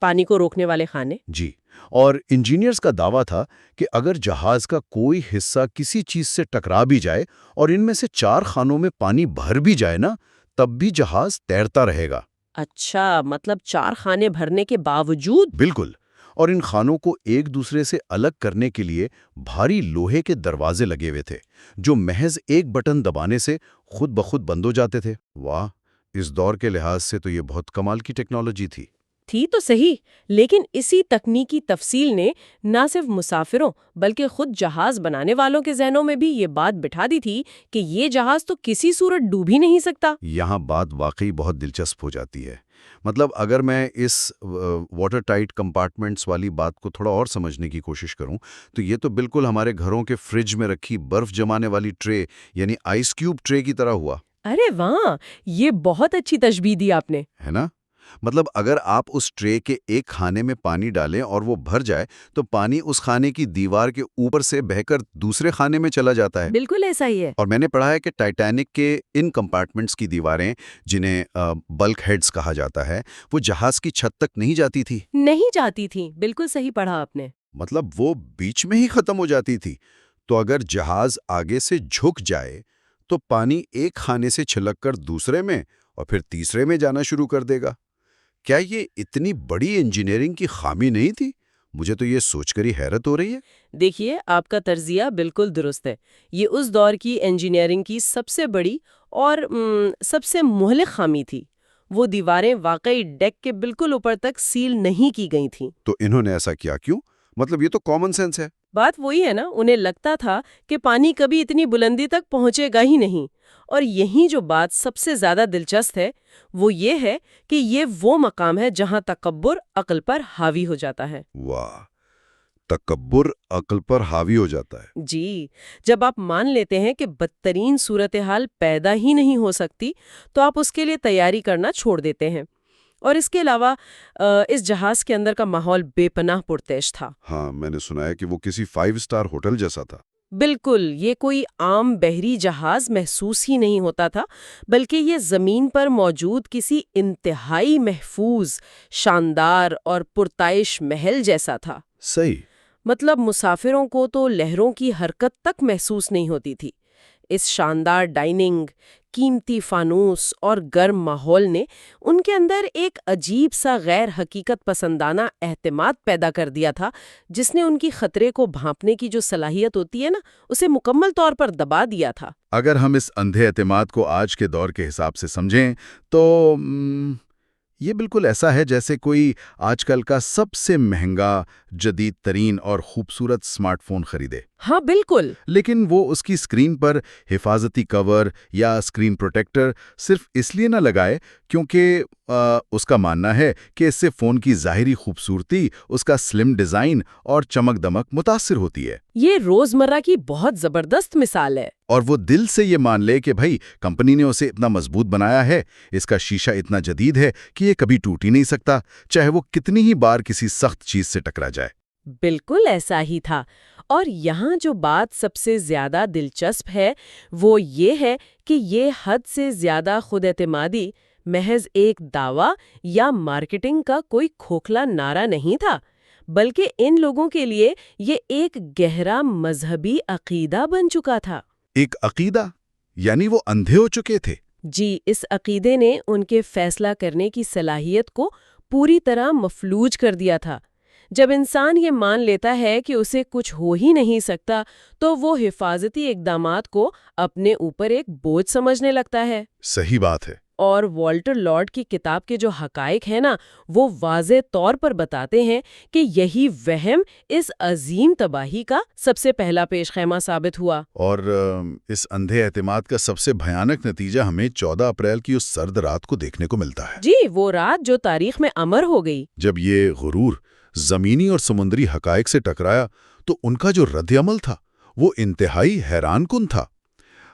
پانی کو روکنے والے خانے۔ جی، اور انجینئرز کا دعویٰ تھا کہ اگر جہاز کا کوئی حصہ کسی چیز سے ٹکرا بھی جائے اور ان میں سے 4 خانوں میں پانی بھر بھی جائے نا، تب بھی جہاز تیرتا رہے گا۔ اچھا، مطلب 4 خانے بھرنے کے باوجود؟ بالکل، اور ان خانوں کو ایک دوسرے سے الگ کرنے کے لیے بھاری لوہے کے دروازے لگے ہوئے تھے جو محض ایک بٹن دبانے سے خود بخود بند ہو جاتے تھے۔ واہ، اس دور کے لحاظ سے تو یہ بہت کمال کی ٹیکنالوجی تھی۔ تھی تو صحیح، لیکن اسی تکنیکی تفصیل نے نہ صرف مسافروں بلکہ خود جہاز بنانے والوں کے ذہنوں میں بھی یہ بات بٹھا دی تھی کہ یہ جہاز تو کسی صورت ڈوب ہی نہیں سکتا۔ یہاں بات واقعی بہت دلچسپ ہو جاتی ہے۔ مطلب اگر میں اس واٹر ٹائٹ کمپارٹمنٹس والی بات کو تھوڑا اور سمجھنے کی کوشش کروں تو یہ تو بالکل ہمارے گھروں کے فریج میں رکھی برف جمانے والی ٹرے یعنی آئس کیوب ٹرے کی طرح ہوا ارے واہ، یہ بہت اچھی تشبیہ دی آپ نے۔ ہے نا؟ مطلب اگر آپ اس ٹرے کے ایک خانے میں پانی ڈالیں اور وہ بھر جائے تو پانی اس خانے کی دیوار کے اوپر سے بہہ کر دوسرے خانے میں چلا جاتا ہے۔ بالکل ایسا ہی ہے۔ اور میں نے پڑھا ہے کہ ٹائٹینک کے ان کمپارٹمنٹس کی دیواریں جنہیں بلک ہیڈز کہا جاتا ہے وہ جہاز کی چھت تک نہیں جاتی تھی۔ نہیں جاتی تھی، بالکل صحیح پڑھا آپ نے۔ مطلب وہ بیچ میں ہی ختم ہو جاتی تھی۔ تو اگر جہاز آگے سے جھک جائے تو پانی ایک خانے سے چھلک کر دوسرے میں اور پھر تیسرے میں جانا شروع کر دے گا۔ کیا یہ اتنی بڑی انجینئرنگ کی خامی نہیں تھی؟ مجھے تو یہ سوچ کر ہی حیرت ہو رہی ہے۔ دیکھیے، آپ کا تجزیہ بالکل درست ہے۔ یہ اس دور کی انجینئرنگ کی سب سے بڑی اور سب سے مہلک خامی تھی۔ وہ دیواریں واقعی ڈیک کے بالکل اوپر تک سیل نہیں کی گئی تھیں۔ تو انہوں نے ایسا کیا کیوں؟ مطلب یہ تو کامن سینس ہے۔ بات وہی ہے نا، انہیں لگتا تھا کہ پانی کبھی اتنی بلندی تک پہنچے گا ہی نہیں۔ اور یہی جو بات سب سے زیادہ دلچسپ ہے وہ یہ ہے کہ یہ وہ مقام ہے جہاں تکبر عقل پر حاوی ہو جاتا ہے۔ واہ، تکبر عقل پر حاوی ہو جاتا ہے۔ جی، جب آپ مان لیتے ہیں کہ بدترین صورتحال پیدا ہی نہیں ہو سکتی تو آپ اس کے لیے تیاری کرنا چھوڑ دیتے ہیں۔ اور اس کے علاوہ اس جہاز کے اندر کا ماحول بے پناہ پرتش تھا۔ ہاں، میں نے سنا ہے کہ وہ کسی 5 اسٹار ہوٹل جیسا تھا۔ بالکل، یہ کوئی عام بحری جہاز محسوس ہی نہیں ہوتا تھا، بلکہ یہ زمین پر موجود کسی انتہائی محفوظ، شاندار اور پرتعیش محل جیسا تھا۔ صحیح۔ مطلب مسافروں کو تو لہروں کی حرکت تک محسوس نہیں ہوتی تھی۔ اس شاندار ڈائننگ، قیمتی فانوس اور گرم ماحول نے ان کے اندر ایک عجیب سا غیر حقیقت پسندانہ اعتماد پیدا کر دیا تھا، جس نے ان کی خطرے کو بھانپنے کی جو صلاحیت ہوتی ہے نا، اسے مکمل طور پر دبا دیا تھا۔ اگر ہم اس اندھے اعتماد کو آج کے دور کے حساب سے سمجھیں تو یہ بالکل ایسا ہے جیسے کوئی آج کل کا سب سے مہنگا، جدید ترین اور خوبصورت سمارٹ فون خریدے، ہاں بالکل، لیکن وہ اس کی اسکرین پر حفاظتی کور یا اسکرین پروٹیکٹر صرف اس لیے نہ لگائے کیونکہ اس کا ماننا ہے کہ اس سے فون کی ظاہری خوبصورتی، اس کا سلم ڈیزائن اور چمک دمک متاثر ہوتی ہے۔ یہ روزمرہ کی بہت زبردست مثال ہے۔ اور وہ دل سے یہ مان لے کہ بھائی کمپنی نے اسے اتنا مضبوط بنایا ہے، اس کا شیشہ اتنا جدید ہے کہ یہ کبھی ٹوٹ ہی نہیں سکتا، چاہے وہ کتنی ہی بار کسی سخت چیز سے ٹکرا جائے۔ بالکل ایسا ہی تھا۔ اور یہاں جو بات سب سے زیادہ دلچسپ ہے وہ یہ ہے کہ یہ حد سے زیادہ خود اعتمادی محض ایک دعویٰ یا مارکیٹنگ کا کوئی کھوکھلا نعرہ نہیں تھا، بلکہ ان لوگوں کے لیے یہ ایک گہرا مذہبی عقیدہ بن چکا تھا۔ ایک عقیدہ؟ یعنی وہ اندھے ہو چکے تھے؟ جی، اس عقیدے نے ان کے فیصلہ کرنے کی صلاحیت کو پوری طرح مفلوج کر دیا تھا۔ جب انسان یہ مان لیتا ہے کہ اسے کچھ ہو ہی نہیں سکتا تو وہ حفاظتی اقدامات کو اپنے اوپر ایک بوجھ سمجھنے لگتا ہے۔ صحیح بات ہے۔ اور والٹر لارڈ کی کتاب کے جو حقائق ہیں نا، وہ واضح طور پر بتاتے ہیں کہ یہی وہم اس عظیم تباہی کا سب سے پہلا پیش خیمہ ثابت ہوا۔ اور اس اندھے اعتماد کا سب سے بھیانک نتیجہ ہمیں 14 اپریل کی اس سرد رات کو دیکھنے کو ملتا ہے۔ جی، وہ رات جو تاریخ میں امر ہو گئی۔ جب یہ غرور زمینی اور سمندری حقائق سے ٹکرایا تو ان کا جو رد عمل تھا وہ انتہائی حیران کن تھا۔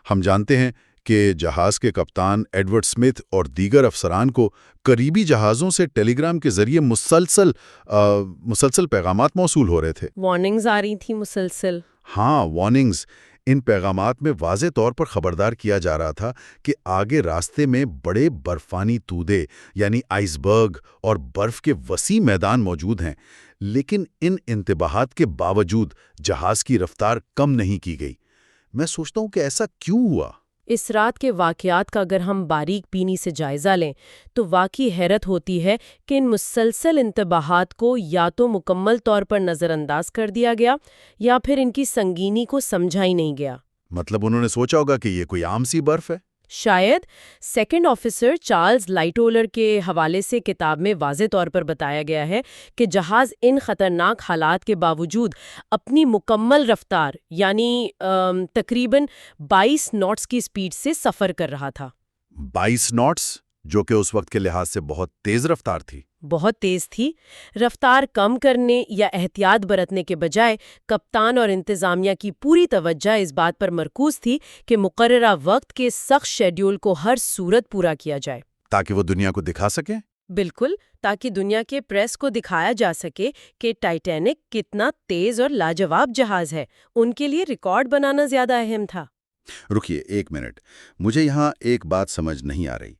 ہم جانتے ہیں کہ جہاز کے کپتان ایڈورڈ اسمتھ اور دیگر افسران کو قریبی جہازوں سے ٹیلی گرام کے ذریعے مسلسل پیغامات موصول ہو رہے تھے۔ وارننگز آ رہی تھیں مسلسل۔ ہاں، وارننگز۔ ان پیغامات میں واضح طور پر خبردار کیا جا رہا تھا کہ آگے راستے میں بڑے برفانی تودے یعنی آئس برگ اور برف کے وسیع میدان موجود ہیں، لیکن ان انتباہات کے باوجود جہاز کی رفتار کم نہیں کی گئی۔ میں سوچتا ہوں کہ ایسا کیوں ہوا؟ اس رات کے واقعات کا اگر ہم باریک بینی سے جائزہ لیں تو واقعی حیرت ہوتی ہے کہ ان مسلسل انتباہات کو یا تو مکمل طور پر نظر انداز کر دیا گیا یا پھر ان کی سنگینی کو سمجھا ہی نہیں گیا۔ مطلب انہوں نے سوچا ہوگا کہ یہ کوئی عام سی برف ہے؟ شاید۔ سیکنڈ آفیسر چارلز لائٹولر کے حوالے سے کتاب میں واضح طور پر بتایا گیا ہے کہ جہاز ان خطرناک حالات کے باوجود اپنی مکمل رفتار یعنی تقریباً 22 ناٹس کی سپیڈ سے سفر کر رہا تھا۔ 22 ناٹس، جو کہ اس وقت کے لحاظ سے بہت تیز رفتار تھی۔ بہت تیز تھی۔ رفتار کم کرنے یا احتیاط برتنے کے بجائے کپتان اور انتظامیہ کی پوری توجہ اس بات پر مرکوز تھی کہ مقررہ وقت کے سخت شیڈیول کو ہر صورت پورا کیا جائے، تاکہ وہ دنیا کو دکھا سکیں۔ بالکل، تاکہ دنیا کے پریس کو دکھایا جا سکے کہ ٹائٹینک کتنا تیز اور لاجواب جہاز ہے۔ ان کے لیے ریکارڈ بنانا زیادہ اہم تھا۔ رکیے ایک منٹ، مجھے یہاں ایک بات سمجھ نہیں آ رہی۔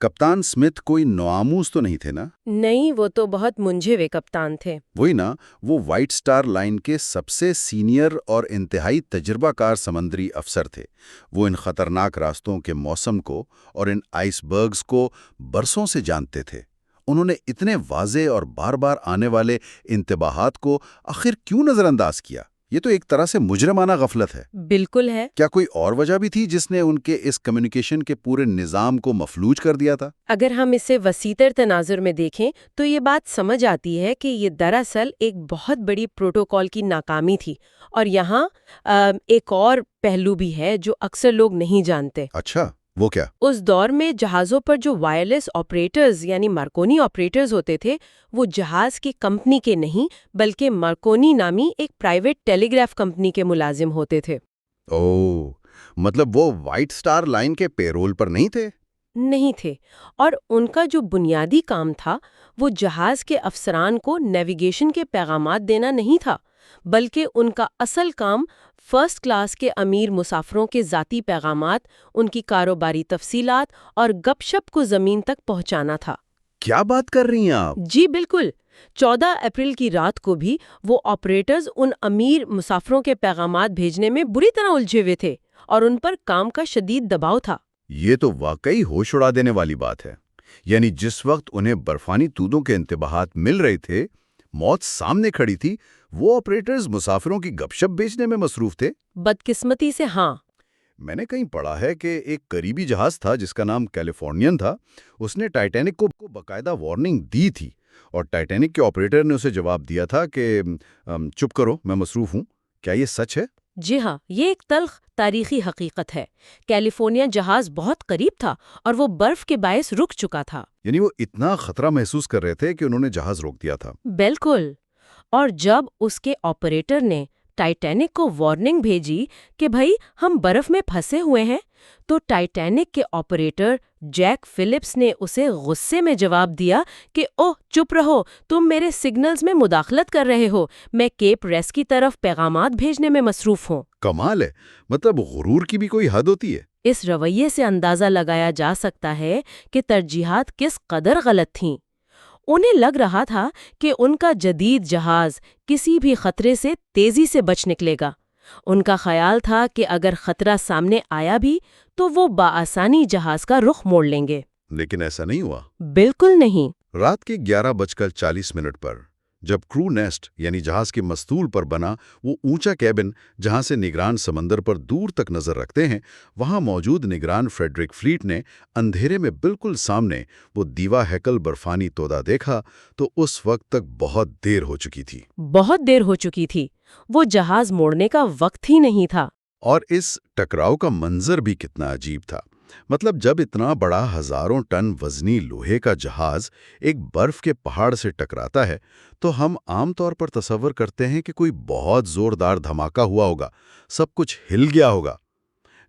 کپتان اسمتھ کوئی نوآموز تو نہیں تھے نا؟ نہیں، وہ تو بہت منجھے ہوئے کپتان تھے۔ وہی نا، وہ وائٹ سٹار لائن کے سب سے سینئر اور انتہائی تجربہ کار سمندری افسر تھے۔ وہ ان خطرناک راستوں کے موسم کو اور ان آئس برگز کو برسوں سے جانتے تھے۔ انہوں نے اتنے واضح اور بار بار آنے والے انتباہات کو آخر کیوں نظر انداز کیا؟ یہ تو ایک طرح سے مجرمانہ غفلت ہے۔ بالکل ہے۔ کیا کوئی اور وجہ بھی تھی جس نے ان کے اس کمیونیکیشن کے پورے نظام کو مفلوج کر دیا تھا؟ اگر ہم اسے وسیع تناظر میں دیکھیں تو یہ بات سمجھ آتی ہے کہ یہ دراصل ایک بہت بڑی پروٹوکول کی ناکامی تھی، اور یہاں ایک اور پہلو بھی ہے جو اکثر لوگ نہیں جانتے۔ اچھا، وہ کیا؟ اس دور میں جہازوں پر جو وائرلیس آپریٹرز یعنی مارکونی آپریٹرز ہوتے تھے، وہ جہاز کی کمپنی کے نہیں بلکہ مارکونی نامی ایک پرائیویٹ ٹیلی گراف کمپنی کے ملازم ہوتے تھے۔ اوہ، مطلب وہ وائٹ سٹار لائن کے پیرول پر نہیں تھے؟ نہیں تھے، اور ان کا جو بنیادی کام تھا وہ جہاز کے افسران کو نیویگیشن کے پیغامات دینا نہیں تھا، بلکہ ان کا اصل کام فرسٹ کلاس کے امیر مسافروں کے ذاتی پیغامات، ان کی کاروباری تفصیلات اور گپ شپ کو زمین تک پہنچانا تھا۔ کیا بات کر رہی ہیں آپ؟ جی بالکل۔ 14 اپریل کی رات کو بھی وہ آپریٹرز ان امیر مسافروں کے پیغامات بھیجنے میں بری طرح الجھے ہوئے تھے، اور ان پر کام کا شدید دباؤ تھا۔ یہ تو واقعی ہوش اڑا دینے والی بات ہے۔ یعنی جس وقت انہیں برفانی تودوں کے انتباہات مل رہے تھے، موت سامنے کھڑی تھی، وہ آپریٹرز مسافروں کی گپ شپ بیچنے میں مصروف تھے۔ بدقسمتی سے ہاں۔ میں نے کہیں پڑھا ہے کہ ایک قریبی جہاز تھا جس کا نام کیلیفورنین تھا، اس نے ٹائٹینک کو باقاعدہ وارننگ دی تھی، اور ٹائٹینک کے آپریٹر نے اسے جواب دیا تھا کہ چپ کرو، میں مصروف ہوں۔ کیا یہ سچ ہے؟ جی ہاں، یہ ایک تلخ تاریخی حقیقت ہے۔ کیلیفورنیا جہاز بہت قریب تھا اور وہ برف کے باعث رک چکا تھا۔ یعنی وہ اتنا خطرہ محسوس کر رہے تھے کہ انہوں نے جہاز روک دیا تھا۔ بالکل، اور جب اس کے آپریٹر نے ٹائٹینک کو وارننگ بھیجی کہ بھائی ہم برف میں پھنسے ہوئے ہیں، تو ٹائٹینک کے آپریٹر جیک فلپس نے اسے غصے میں جواب دیا کہ اوہ چپ رہو، تم میرے سگنلز میں مداخلت کر رہے ہو، میں کیپ ریس کی طرف پیغامات بھیجنے میں مصروف ہوں۔ کمال ہے، مطلب غرور کی بھی کوئی حد ہوتی ہے۔ اس رویے سے اندازہ لگایا جا سکتا ہے کہ ترجیحات کس قدر غلط تھیں۔ انہیں لگ رہا تھا کہ ان کا جدید جہاز کسی بھی خطرے سے تیزی سے بچ نکلے گا۔ ان کا خیال تھا کہ اگر خطرہ سامنے آیا بھی تو وہ بآسانی جہاز کا رخ موڑ لیں گے۔ لیکن ایسا نہیں ہوا۔ بالکل نہیں۔ رات کے 11:40 پر جب کرو نیسٹ یعنی جہاز کے مستول پر بنا وہ اونچا کیبن جہاں سے نگران سمندر پر دور تک نظر رکھتے ہیں، وہاں موجود نگران فریڈرک فلیٹ نے اندھیرے میں بالکل سامنے وہ دیوا ہیکل برفانی تودا دیکھا تو اس وقت تک بہت دیر ہو چکی تھی۔ بہت دیر ہو چکی تھی۔ وہ جہاز موڑنے کا وقت ہی نہیں تھا۔ اور اس ٹکراؤ کا منظر بھی کتنا عجیب تھا۔ مطلب جب اتنا بڑا ہزاروں ٹن وزنی لوہے کا جہاز ایک برف کے پہاڑ سے ٹکراتا ہے تو ہم عام طور پر تصور کرتے ہیں کہ کوئی بہت زوردار دھماکہ ہوا ہوگا، سب کچھ ہل گیا ہوگا۔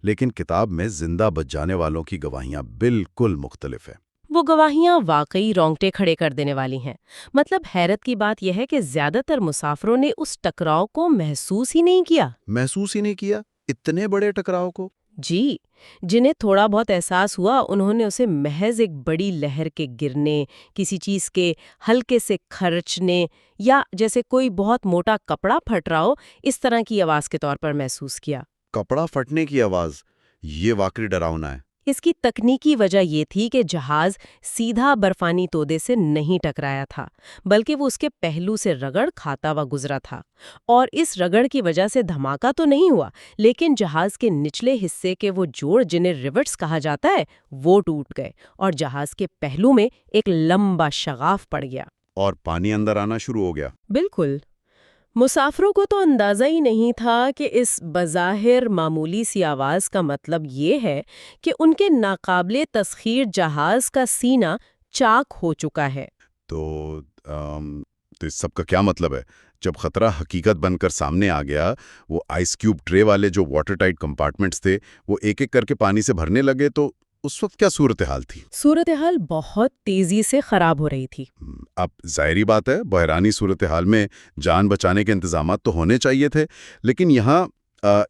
لیکن کتاب میں زندہ بچ جانے والوں کی گواہیاں بالکل مختلف ہیں۔ وہ گواہیاں واقعی رونگٹے کھڑے کر دینے والی ہیں۔ مطلب حیرت کی بات یہ ہے کہ زیادہ تر مسافروں نے اس ٹکراؤ کو محسوس ہی نہیں کیا۔ محسوس ہی نہیں کیا اتنے بڑے ٹکراؤ کو؟ جی، جنہیں تھوڑا بہت احساس ہوا انہوں نے اسے محض ایک بڑی لہر کے گرنے، کسی چیز کے ہلکے سے کھرچنے یا جیسے کوئی بہت موٹا کپڑا پھٹ رہا ہو اس طرح کی آواز کے طور پر محسوس کیا۔ کپڑا پھٹنے کی آواز، یہ واقعی ڈراؤنا ہے۔ اس کی تکنیکی وجہ یہ تھی کہ جہاز سیدھا برفانی تودے سے نہیں ٹکرایا تھا، بلکہ وہ اس کے پہلو سے رگڑ کھاتا ہوا گزرا تھا، اور اس رگڑ کی وجہ سے دھماکہ تو نہیں ہوا، لیکن جہاز کے نچلے حصے کے وہ جوڑ جنہیں ریوٹس کہا جاتا ہے وہ ٹوٹ گئے، اور جہاز کے پہلو میں ایک لمبا شگاف پڑ گیا۔ اور پانی اندر آنا شروع ہو گیا۔ بالکل۔ مسافروں کو تو اندازہ ہی نہیں تھا کہ اس بظاہر معمولی سی آواز کا مطلب یہ ہے کہ ان کے ناقابل تسخیر جہاز کا سینہ چاک ہو چکا ہے۔ تو اس سب کا کیا مطلب ہے؟ جب خطرہ حقیقت بن کر سامنے آ گیا، وہ آئس کیوب ٹرے والے جو واٹر ٹائٹ کمپارٹمنٹس تھے وہ ایک ایک کر کے پانی سے بھرنے لگے، تو اس وقت کیا صورتحال تھی؟ صورتحال بہت تیزی سے خراب ہو رہی تھی۔ اب ظاہری بات ہے بحرانی صورتحال میں جان بچانے کے انتظامات تو ہونے چاہیے تھے، لیکن یہاں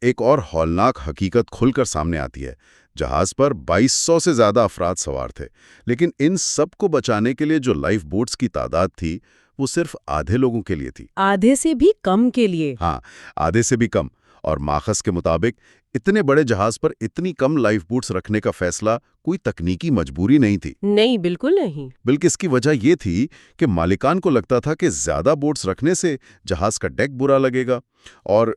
ایک اور ہولناک حقیقت کھل کر سامنے آتی ہے۔ جہاز پر 2200 سے زیادہ افراد سوار تھے، لیکن ان سب کو بچانے کے لیے جو لائف بوٹس کی تعداد تھی وہ صرف آدھے لوگوں کے لیے تھی۔ آدھے سے بھی کم کے لیے۔ ہاں، آدھے سے بھی کم، اور ماخذ کے مطابق اتنے بڑے جہاز پر اتنی کم لائف بوٹس رکھنے کا فیصلہ کوئی تکنیکی مجبوری نہیں تھی۔ نہیں، بالکل نہیں۔ بلکہ اس کی وجہ یہ تھی کہ مالکان کو لگتا تھا کہ زیادہ بوٹس رکھنے سے جہاز کا ڈیک برا لگے گا اور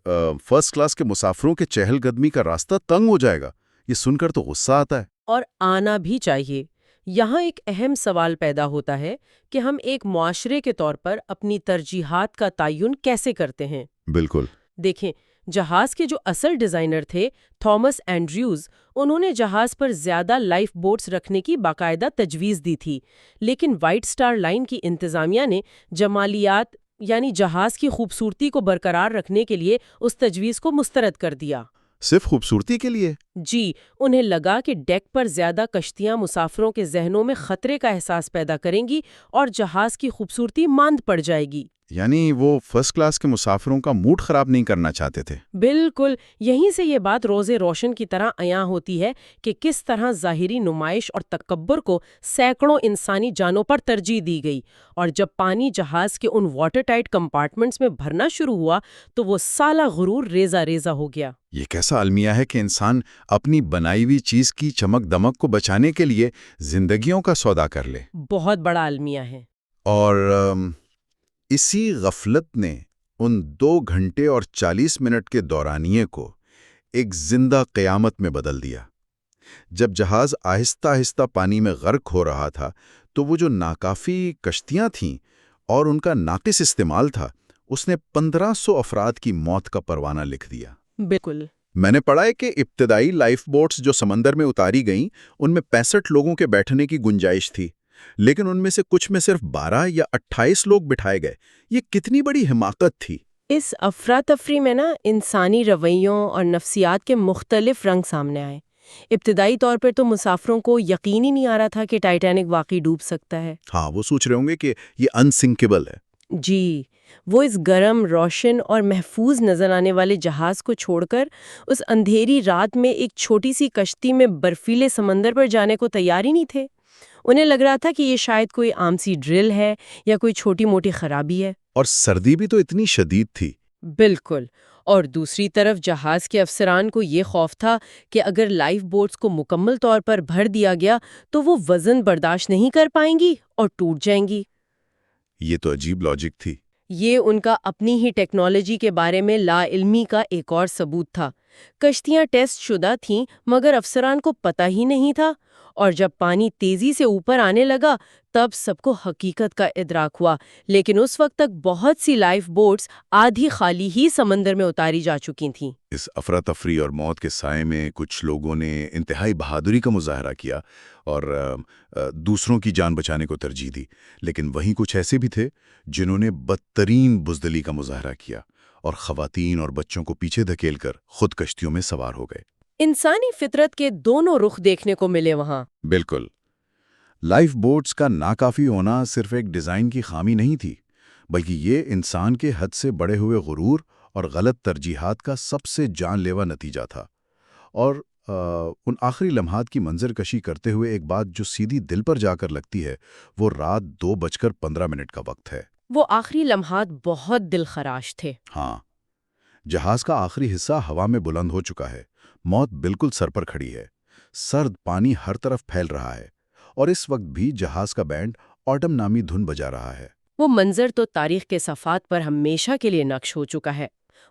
فرسٹ کلاس کے مسافروں کے چہل قدمی کا راستہ تنگ ہو جائے گا۔ یہ سن کر تو غصہ آتا ہے۔ اور آنا بھی چاہیے۔ یہاں ایک اہم سوال پیدا ہوتا ہے کہ ہم ایک معاشرے کے طور پر اپنی ترجیحات کا تعین کیسے کرتے ہیں؟ بالکل۔ دیکھیں، جہاز کے جو اصل ڈیزائنر تھے تھامس اینڈریوز، انہوں نے جہاز پر زیادہ لائف بوٹس رکھنے کی باقاعدہ تجویز دی تھی، لیکن وائٹ سٹار لائن کی انتظامیہ نے جمالیات یعنی جہاز کی خوبصورتی کو برقرار رکھنے کے لیے اس تجویز کو مسترد کر دیا۔ صرف خوبصورتی کے لیے؟ جی، انہیں لگا کہ ڈیک پر زیادہ کشتیاں مسافروں کے ذہنوں میں خطرے کا احساس پیدا کریں گی اور جہاز کی خوبصورتی ماند پڑ جائے گی۔ یعنی وہ فرسٹ کلاس کے مسافروں کا موڈ خراب نہیں کرنا چاہتے تھے۔ بالکل، یہیں سے یہ بات روز روشن کی طرح عیاں ہوتی ہے کہ کس طرح ظاہری نمائش اور تکبر کو سینکڑوں انسانی جانوں پر ترجیح دی گئی، اور جب پانی جہاز کے ان واٹر ٹائٹ کمپارٹمنٹس میں بھرنا شروع ہوا تو وہ سالہ غرور ریزہ ریزہ ہو گیا۔ یہ کیسا المیہ ہے کہ انسان اپنی بنائی ہوئی چیز کی چمک دمک کو بچانے کے لیے زندگیوں کا سودا کر لے۔ بہت بڑا المیہ ہے۔ اور اسی غفلت نے ان 2 گھنٹے اور 40 منٹ کے دورانیے کو ایک زندہ قیامت میں بدل دیا۔ جب جہاز آہستہ آہستہ پانی میں غرق ہو رہا تھا تو وہ جو ناکافی کشتیاں تھیں اور ان کا ناقص استعمال تھا، اس نے 1500 افراد کی موت کا پروانہ لکھ دیا۔ بالکل۔ میں نے پڑھا ہے کہ ابتدائی لائف بوٹس جو سمندر میں اتاری گئیں ان میں 65 لوگوں کے بیٹھنے کی گنجائش تھی، لیکن ان میں سے کچھ میں صرف 12 یا 28 لوگ بٹھائے گئے۔ یہ کتنی بڑی حماقت تھی! اس افراتفری میں انسانی رویوں اور نفسیات کے مختلف رنگ سامنے آئے۔ ابتدائی طور پر تو مسافروں کو یقین ہی نہیں آ رہا تھا کہ ٹائٹینک واقعی ڈوب سکتا ہے۔ ہاں، وہ سوچ رہے ہوں گے کہ یہ انسنکیبل ہے۔ جی، وہ اس گرم، روشن اور محفوظ نظر آنے والے جہاز کو چھوڑ کر اس اندھیری رات میں ایک چھوٹی سی کشتی میں برفیلے سمندر پر جانے کو تیار ہی نہیں تھے۔ انہیں لگ رہا تھا کہ یہ شاید کوئی عام سی ڈرل ہے یا کوئی چھوٹی موٹی خرابی ہے۔ اور سردی بھی تو اتنی شدید تھی۔ بالکل۔ اور دوسری طرف جہاز کے افسران کو یہ خوف تھا کہ اگر لائف بوٹس کو مکمل طور پر بھر دیا گیا تو وہ وزن برداشت نہیں کر پائیں گی اور ٹوٹ جائیں گی۔ یہ تو عجیب لاجک تھی۔ یہ ان کا اپنی ہی ٹیکنالوجی کے بارے میں لا علمی کا ایک اور ثبوت تھا۔ کشتیاں ٹیسٹ شدہ تھیں مگر افسران کو پتہ ہی نہیں تھا، اور جب پانی تیزی سے اوپر آنے لگا تب سب کو حقیقت کا ادراک ہوا، لیکن اس وقت تک بہت سی لائف بوٹس آدھی خالی ہی سمندر میں اتاری جا چکی تھیں۔ اس افراتفری اور موت کے سائے میں کچھ لوگوں نے انتہائی بہادری کا مظاہرہ کیا اور دوسروں کی جان بچانے کو ترجیح دی، لیکن وہیں کچھ ایسے بھی تھے جنہوں نے بدترین بزدلی کا مظاہرہ کیا اور خواتین اور بچوں کو پیچھے دھکیل کر خود کشتیوں میں سوار ہو گئے۔ انسانی فطرت کے دونوں رخ دیکھنے کو ملے وہاں۔ بالکل۔ لائف بوٹس کا ناکافی ہونا صرف ایک ڈیزائن کی خامی نہیں تھی، بلکہ یہ انسان کے حد سے بڑے ہوئے غرور اور غلط ترجیحات کا سب سے جان لیوا نتیجہ تھا۔ اور ان آخری لمحات کی منظر کشی کرتے ہوئے ایک بات جو سیدھی دل پر جا کر لگتی ہے، وہ رات 2:15 کا وقت ہے۔ وہ آخری لمحات بہت دل خراش تھے۔ ہاں، جہاز کا آخری حصہ ہوا میں بلند ہو چکا ہے، موت بالکل سر پر کھڑی ہے، سرد پانی ہر طرف پھیل رہا ہے، اور اس وقت بھی جہاز کا بینڈ آٹم نامی دھن بجا رہا ہے۔ وہ منظر تو تاریخ کے صفحات پر ہمیشہ کے لیے نقش ہو چکا ہے۔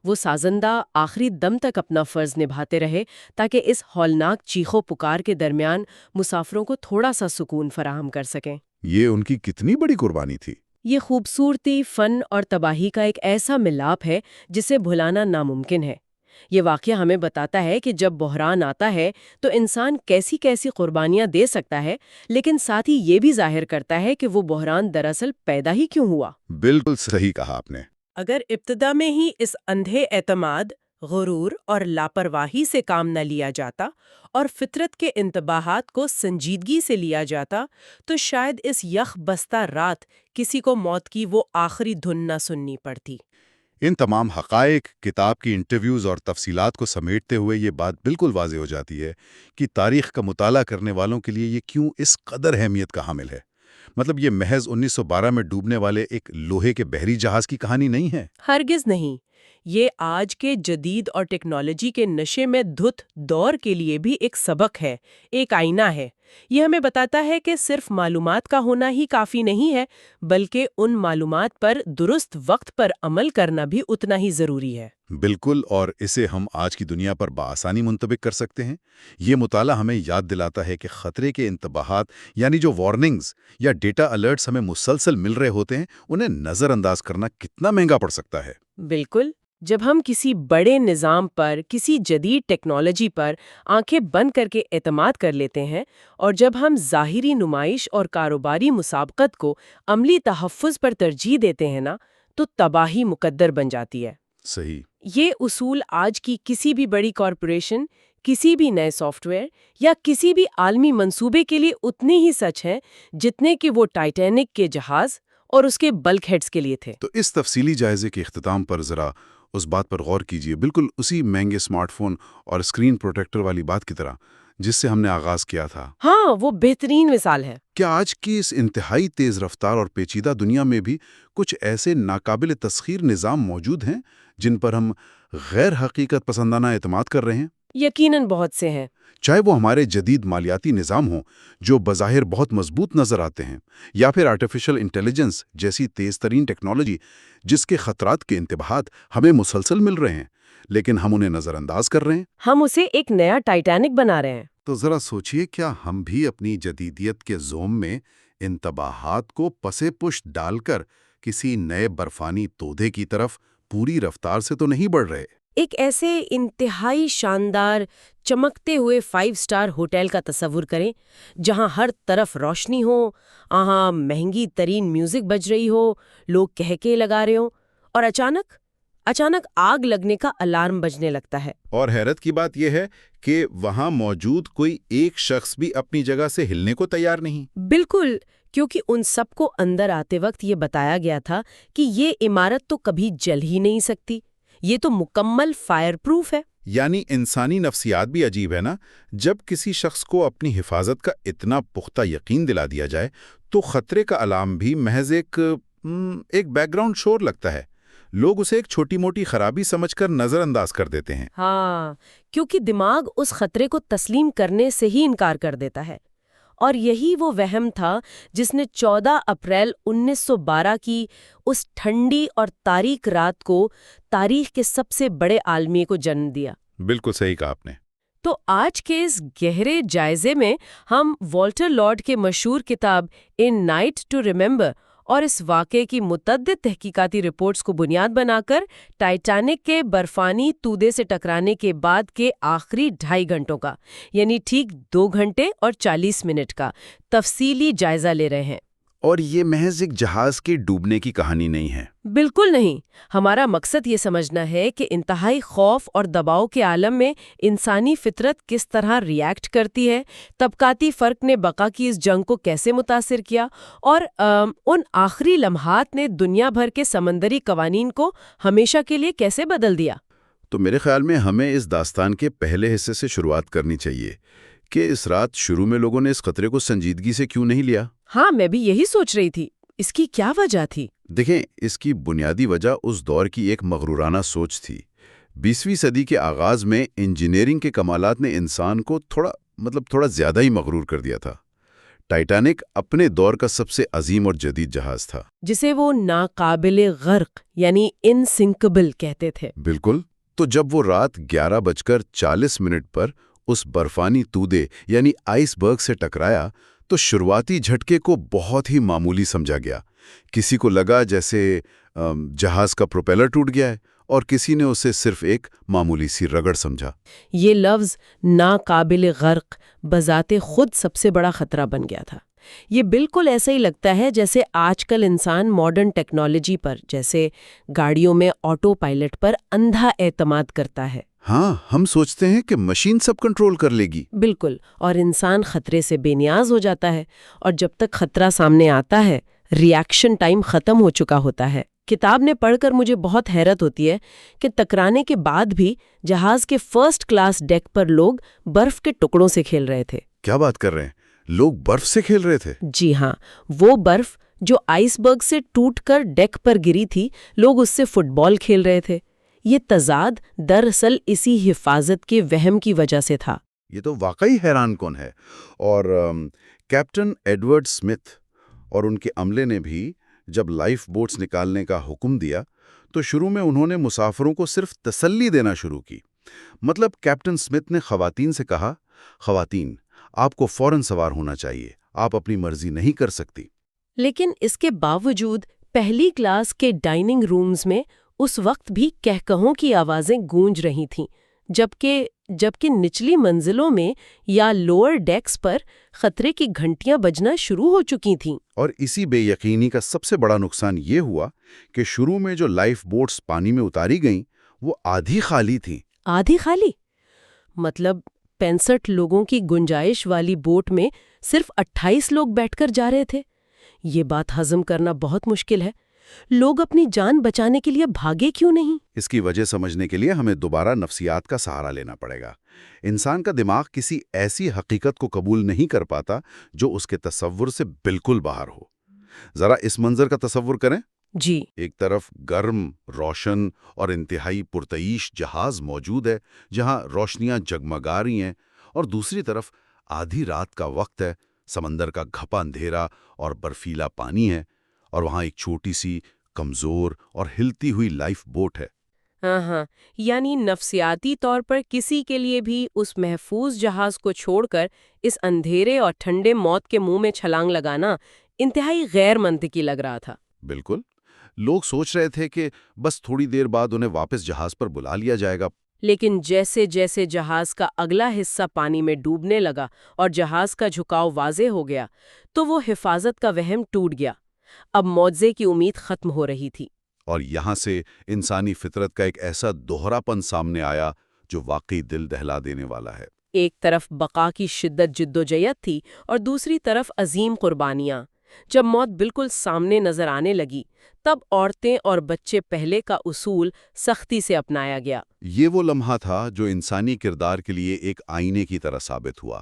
وہ سازندہ آخری دم تک اپنا فرض نبھاتے رہے تاکہ اس ہولناک چیخو پکار کے درمیان مسافروں کو تھوڑا سا سکون فراہم کر سکیں۔ یہ ان کی کتنی بڑی قربانی تھی۔ یہ خوبصورتی، فن اور تباہی کا ایک ایسا ملاپ ہے جسے بھلانا ناممکن ہے۔ یہ واقعہ ہمیں بتاتا ہے کہ جب بحران آتا ہے تو انسان کیسی کیسی قربانیاں دے سکتا ہے، لیکن ساتھ ہی یہ بھی ظاہر کرتا ہے کہ وہ بحران دراصل پیدا ہی کیوں ہوا۔ بالکل صحیح کہا آپ نے۔ اگر ابتدا میں ہی اس اندھے اعتماد، غرور اور لاپرواہی سے کام نہ لیا جاتا اور فطرت کے انتباہات کو سنجیدگی سے لیا جاتا تو شاید اس یخ بستہ رات کسی کو موت کی وہ آخری دھن نہ سننی پڑتی۔ ان تمام حقائق، کتاب کی انٹرویوز اور تفصیلات کو سمیٹتے ہوئے یہ بات بالکل واضح ہو جاتی ہے کہ تاریخ کا مطالعہ کرنے والوں کے لیے یہ کیوں اس قدر اہمیت کا حامل ہے۔ مطلب یہ محض 1912 میں ڈوبنے والے ایک لوہے کے بحری جہاز کی کہانی نہیں ہے۔ ہرگز نہیں۔ یہ آج کے جدید اور ٹیکنالوجی کے نشے میں دھت دور کے لیے بھی ایک سبق ہے، ایک آئینہ ہے۔ یہ ہمیں بتاتا ہے کہ صرف معلومات کا ہونا ہی کافی نہیں ہے، بلکہ ان معلومات پر درست وقت پر عمل کرنا بھی اتنا ہی ضروری ہے۔ بالکل، اور اسے ہم آج کی دنیا پر بآسانی منطبق کر سکتے ہیں۔ یہ مطالعہ ہمیں یاد دلاتا ہے کہ خطرے کے انتباہات، یعنی جو وارننگز یا ڈیٹا الرٹس ہمیں مسلسل مل رہے ہوتے ہیں، انہیں نظر انداز کرنا کتنا مہنگا پڑ سکتا ہے۔ بالکل۔ جب ہم کسی بڑے نظام پر، کسی جدید ٹیکنالوجی پر آنکھیں بند کر کے اعتماد کر لیتے ہیں، اور جب ہم ظاہری نمائش اور کاروباری مسابقت کو عملی تحفظ پر ترجیح دیتے ہیں نا، تو تباہی مقدر بن جاتی ہے۔ صحیح۔ یہ اصول آج کی کسی بھی بڑی کارپوریشن، کسی بھی نئے سافٹ ویئر یا کسی بھی عالمی منصوبے کے لیے اتنے ہی سچ ہیں جتنے کہ وہ ٹائٹینک کے جہاز اور اس کے بلک ہیڈز کے لیے تھے۔ تو اس تفصیلی جائزے کے اختتام پر ذرا اس بات پر غور کیجیے، بالکل اسی مہنگے اسمارٹ فون اور اسکرین پروٹیکٹر والی بات کی طرح جس سے ہم نے آغاز کیا تھا۔ ہاں، وہ بہترین مثال ہے۔ کیا آج کی اس انتہائی تیز رفتار اور پیچیدہ دنیا میں بھی کچھ ایسے ناقابل تسخیر نظام موجود ہیں جن پر ہم غیر حقیقت پسندانہ اعتماد کر رہے ہیں؟ یقیناً بہت سے ہیں۔ چاہے وہ ہمارے جدید مالیاتی نظام ہوں جو بظاہر بہت مضبوط نظر آتے ہیں، یا پھر آرٹیفیشل انٹیلیجنس جیسی تیز ترین ٹیکنالوجی جس کے خطرات کے انتباہات ہمیں مسلسل مل رہے ہیں لیکن ہم انہیں نظر انداز کر رہے ہیں۔ ہم اسے ایک نیا ٹائٹینک بنا رہے ہیں۔ تو ذرا سوچئے، کیا ہم بھی اپنی جدیدیت کے زوم میں انتباہات کو پسے پشت ڈال کر کسی نئے برفانی تودے کی طرف پوری رفتار سے تو نہیں بڑھ رہے؟ ایک ایسے انتہائی شاندار چمکتے ہوئے 5 اسٹار ہوٹل کا تصور کریں جہاں ہر طرف روشنی ہو، آہاں مہنگی ترین میوزک بج رہی ہو، لوگ کہکے لگا رہے ہوں، اور اچانک آگ لگنے کا الارم بجنے لگتا ہے۔ اور حیرت کی بات یہ ہے کہ وہاں موجود کوئی ایک شخص بھی اپنی جگہ سے ہلنے کو تیار نہیں۔ بالکل، کیونکہ ان سب کو اندر آتے وقت یہ بتایا گیا تھا کہ یہ عمارت تو کبھی جل ہی نہیں سکتی، یہ تو مکمل فائر پروف ہے۔ یعنی انسانی نفسیات بھی عجیب ہے نا، جب کسی شخص کو اپنی حفاظت کا اتنا پختہ یقین دلا دیا جائے تو خطرے کا الارم بھی محض ایک بیک گراؤنڈ شور لگتا ہے۔ لوگ اسے ایک چھوٹی موٹی خرابی سمجھ کر نظر انداز کر دیتے ہیں۔ ہاں، کیونکہ دماغ اس خطرے کو تسلیم کرنے سے ہی انکار کر دیتا ہے، اور یہی وہ وہم تھا جس نے 14 اپریل 1912 کی اس ٹھنڈی اور تاریک رات کو تاریخ کے سب سے بڑے عالمیے کو جنم دیا۔ بالکل صحیح کہا آپ نے۔ تو آج کے اس گہرے جائزے میں ہم والٹر لارڈ کے مشہور کتاب اے نائٹ ٹو ریمبر اور اس واقعے کی متعدد تحقیقاتی رپورٹس کو بنیاد بنا کر ٹائٹینک کے برفانی تودے سے ٹکرانے کے بعد کے آخری 2.5 گھنٹوں کا، یعنی ٹھیک 2 گھنٹے اور 40 منٹ کا تفصیلی جائزہ لے رہے ہیں۔ اور یہ محض ایک جہاز کے ڈوبنے کی کہانی نہیں ہے۔ بالکل نہیں۔ ہمارا مقصد یہ سمجھنا ہے کہ انتہائی خوف اور دباؤ کے عالم میں انسانی فطرت کس طرح ری ایکٹ کرتی ہے، طبقاتی فرق نے بقا کی اس جنگ کو کیسے متاثر کیا، اور ان آخری لمحات نے دنیا بھر کے سمندری قوانین کو ہمیشہ کے لیے کیسے بدل دیا۔ تو میرے خیال میں ہمیں اس داستان کے پہلے حصے سے شروعات کرنی چاہیے کہ اس رات شروع میں لوگوں نے اس خطرے کو سنجیدگی سے کیوں نہیں لیا۔ ہاں، میں بھی یہی سوچ رہی تھی، اس کی کیا وجہ تھی؟ دیکھیں، اس کی بنیادی وجہ اس دور کی ایک مغرورانہ سوچ تھی۔ 20ویں صدی کے آغاز میں انجینئرنگ کے کمالات نے انسان کو تھوڑا زیادہ ہی مغرور کر دیا تھا۔ ٹائٹینک اپنے دور کا سب سے عظیم اور جدید جہاز تھا، جسے وہ ناقابل غرق یعنی انسنکبل کہتے تھے۔ بالکل۔ تو جب وہ رات 11:40 پر اس برفانی تودے یعنی آئس برگ سے ٹکرایا تو شروعاتی جھٹکے کو بہت ہی معمولی سمجھا گیا۔ کسی کو لگا جیسے جہاز کا پروپیلر ٹوٹ گیا ہے، اور کسی نے اسے صرف ایک معمولی سی رگڑ سمجھا۔ یہ لفظ ناقابل غرق بذات خود سب سے بڑا خطرہ بن گیا تھا۔ یہ بالکل ایسا ہی لگتا ہے جیسے آج کل انسان ماڈرن ٹیکنالوجی پر، جیسے گاڑیوں میں آٹو پائلٹ پر اندھا اعتماد کرتا ہے۔ ہاں، ہم سوچتے ہیں کہ مشین سب کنٹرول کر لے گی۔ بالکل، اور انسان خطرے سے بے نیاز ہو جاتا ہے، اور جب تک خطرہ سامنے آتا ہے ری ایکشن ٹائم ختم ہو چکا ہوتا ہے۔ کتاب نے پڑھ کر مجھے بہت حیرت ہوتی ہے کہ ٹکرانے کے بعد بھی جہاز کے فرسٹ کلاس ڈیک پر لوگ برف کے ٹکڑوں سے کھیل رہے تھے۔ کیا بات کر رہے ہیں؟ لوگ برف سے کھیل رہے تھے؟ جی ہاں، وہ برف جو آئس برگ سے ٹوٹ کر ڈیک پر گری تھی، لوگ اس سے فٹ بال کھیل رہے تھے۔ یہ تضاد دراصل اسی حفاظت کے وہم کی وجہ سے تھا۔ یہ تو واقعی حیران کن ہے۔ اور کیپٹن ایڈورڈ اسمتھ اور ان کے عملے نے بھی جب لائف بوٹس نکالنے کا حکم دیا تو شروع میں انہوں نے مسافروں کو صرف تسلی دینا شروع کی۔ مطلب کیپٹن اسمتھ نے خواتین سے کہا، خواتین، آپ کو فوراً سوار ہونا چاہیے، آپ اپنی مرضی نہیں کر سکتی۔ لیکن اس کے باوجود پہلی کلاس کے ڈائننگ رومز میں اس وقت بھی کہکہوں کی آوازیں گونج رہی تھیں، جبکہ نچلی منزلوں میں یا لوئر ڈیکس پر خطرے کی گھنٹیاں بجنا شروع ہو چکی تھیں۔ اور اسی بے یقینی کا سب سے بڑا نقصان یہ ہوا کہ شروع میں جو لائف بوٹس پانی میں اتاری گئیں وہ آدھی خالی تھیں۔ آدھی خالی؟ مطلب 65 لوگوں کی گنجائش والی بوٹ میں صرف 28 لوگ بیٹھ کر جا رہے تھے۔ یہ بات ہضم کرنا بہت مشکل ہے۔ لوگ اپنی جان بچانے کے لیے بھاگے کیوں نہیں؟ اس کی وجہ سمجھنے کے لیے ہمیں دوبارہ نفسیات کا سہارا لینا پڑے گا۔ انسان کا دماغ کسی ایسی حقیقت کو قبول نہیں کر پاتا جو اس کے تصور سے بالکل باہر ہو۔ ذرا اس منظر کا تصور کریں۔ جی۔ ایک طرف گرم، روشن اور انتہائی پرتعیش جہاز موجود ہے جہاں روشنیاں جگمگا رہی ہیں، اور دوسری طرف آدھی رات کا وقت ہے، سمندر کا گھپا اندھیرا اور برفیلا پانی ہے، اور وہاں ایک چھوٹی سی، کمزور اور ہلتی ہوئی لائف بوٹ ہے۔ ہاں، یعنی نفسیاتی طور پر کسی کے لیے بھی اس محفوظ جہاز کو چھوڑ کر اس اندھیرے اور ٹھنڈے موت کے منہ میں چھلانگ لگانا انتہائی غیر منطقی لگ رہا تھا۔ بالکل، لوگ سوچ رہے تھے کہ بس تھوڑی دیر بعد انہیں واپس جہاز پر بلا لیا جائے گا۔ لیکن جیسے جیسے جہاز کا اگلا حصہ پانی میں ڈوبنے لگا اور جہاز کا جھکاؤ واضح ہو گیا تو وہ حفاظت کا وہم ٹوٹ گیا۔ اب معجزے کی امید ختم ہو رہی تھی۔ اور یہاں سے انسانی فطرت کا ایک ایسا دوہرا پن سامنے آیا جو واقعی دل دہلا دینے والا ہے۔ ایک طرف بقا کی شدت جدوجہد تھی اور دوسری طرف عظیم قربانیاں۔ جب موت بالکل سامنے نظر آنے لگی تب عورتیں اور بچے پہلے کا اصول سختی سے اپنایا گیا۔ یہ وہ لمحہ تھا جو انسانی کردار کے لیے ایک آئینے کی طرح ثابت ہوا۔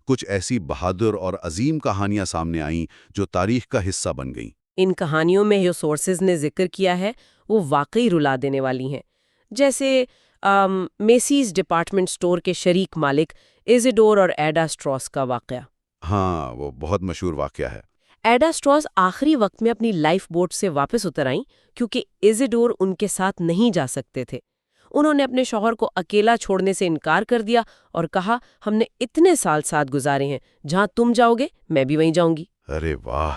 کچھ ایسی بہادر اور عظیم کہانیاں سامنے آئیں جو تاریخ کا حصہ بن گئیں۔ ان کہانیوں میں جو سورسز نے ذکر کیا ہے وہ واقعی رلا دینے والی ہیں، جیسے میسیز ڈپارٹمنٹ سٹور کے شریک مالک ایزیڈور اور ایڈا اسٹراس کا واقعہ۔ ہاں، وہ بہت مشہور واقعہ ہے۔ ایڈا اسٹراس آخری وقت میں اپنی لائف بوٹ سے واپس اتر آئیں کیونکہ ایزیڈور ان کے ساتھ نہیں جا سکتے تھے۔ انہوں نے اپنے شوہر کو اکیلا چھوڑنے سے انکار کر دیا اور کہا، ہم نے اتنے سال ساتھ گزارے ہیں، جہاں تم جاؤ گے میں بھی وہیں جاؤں گی۔ ارے واہ!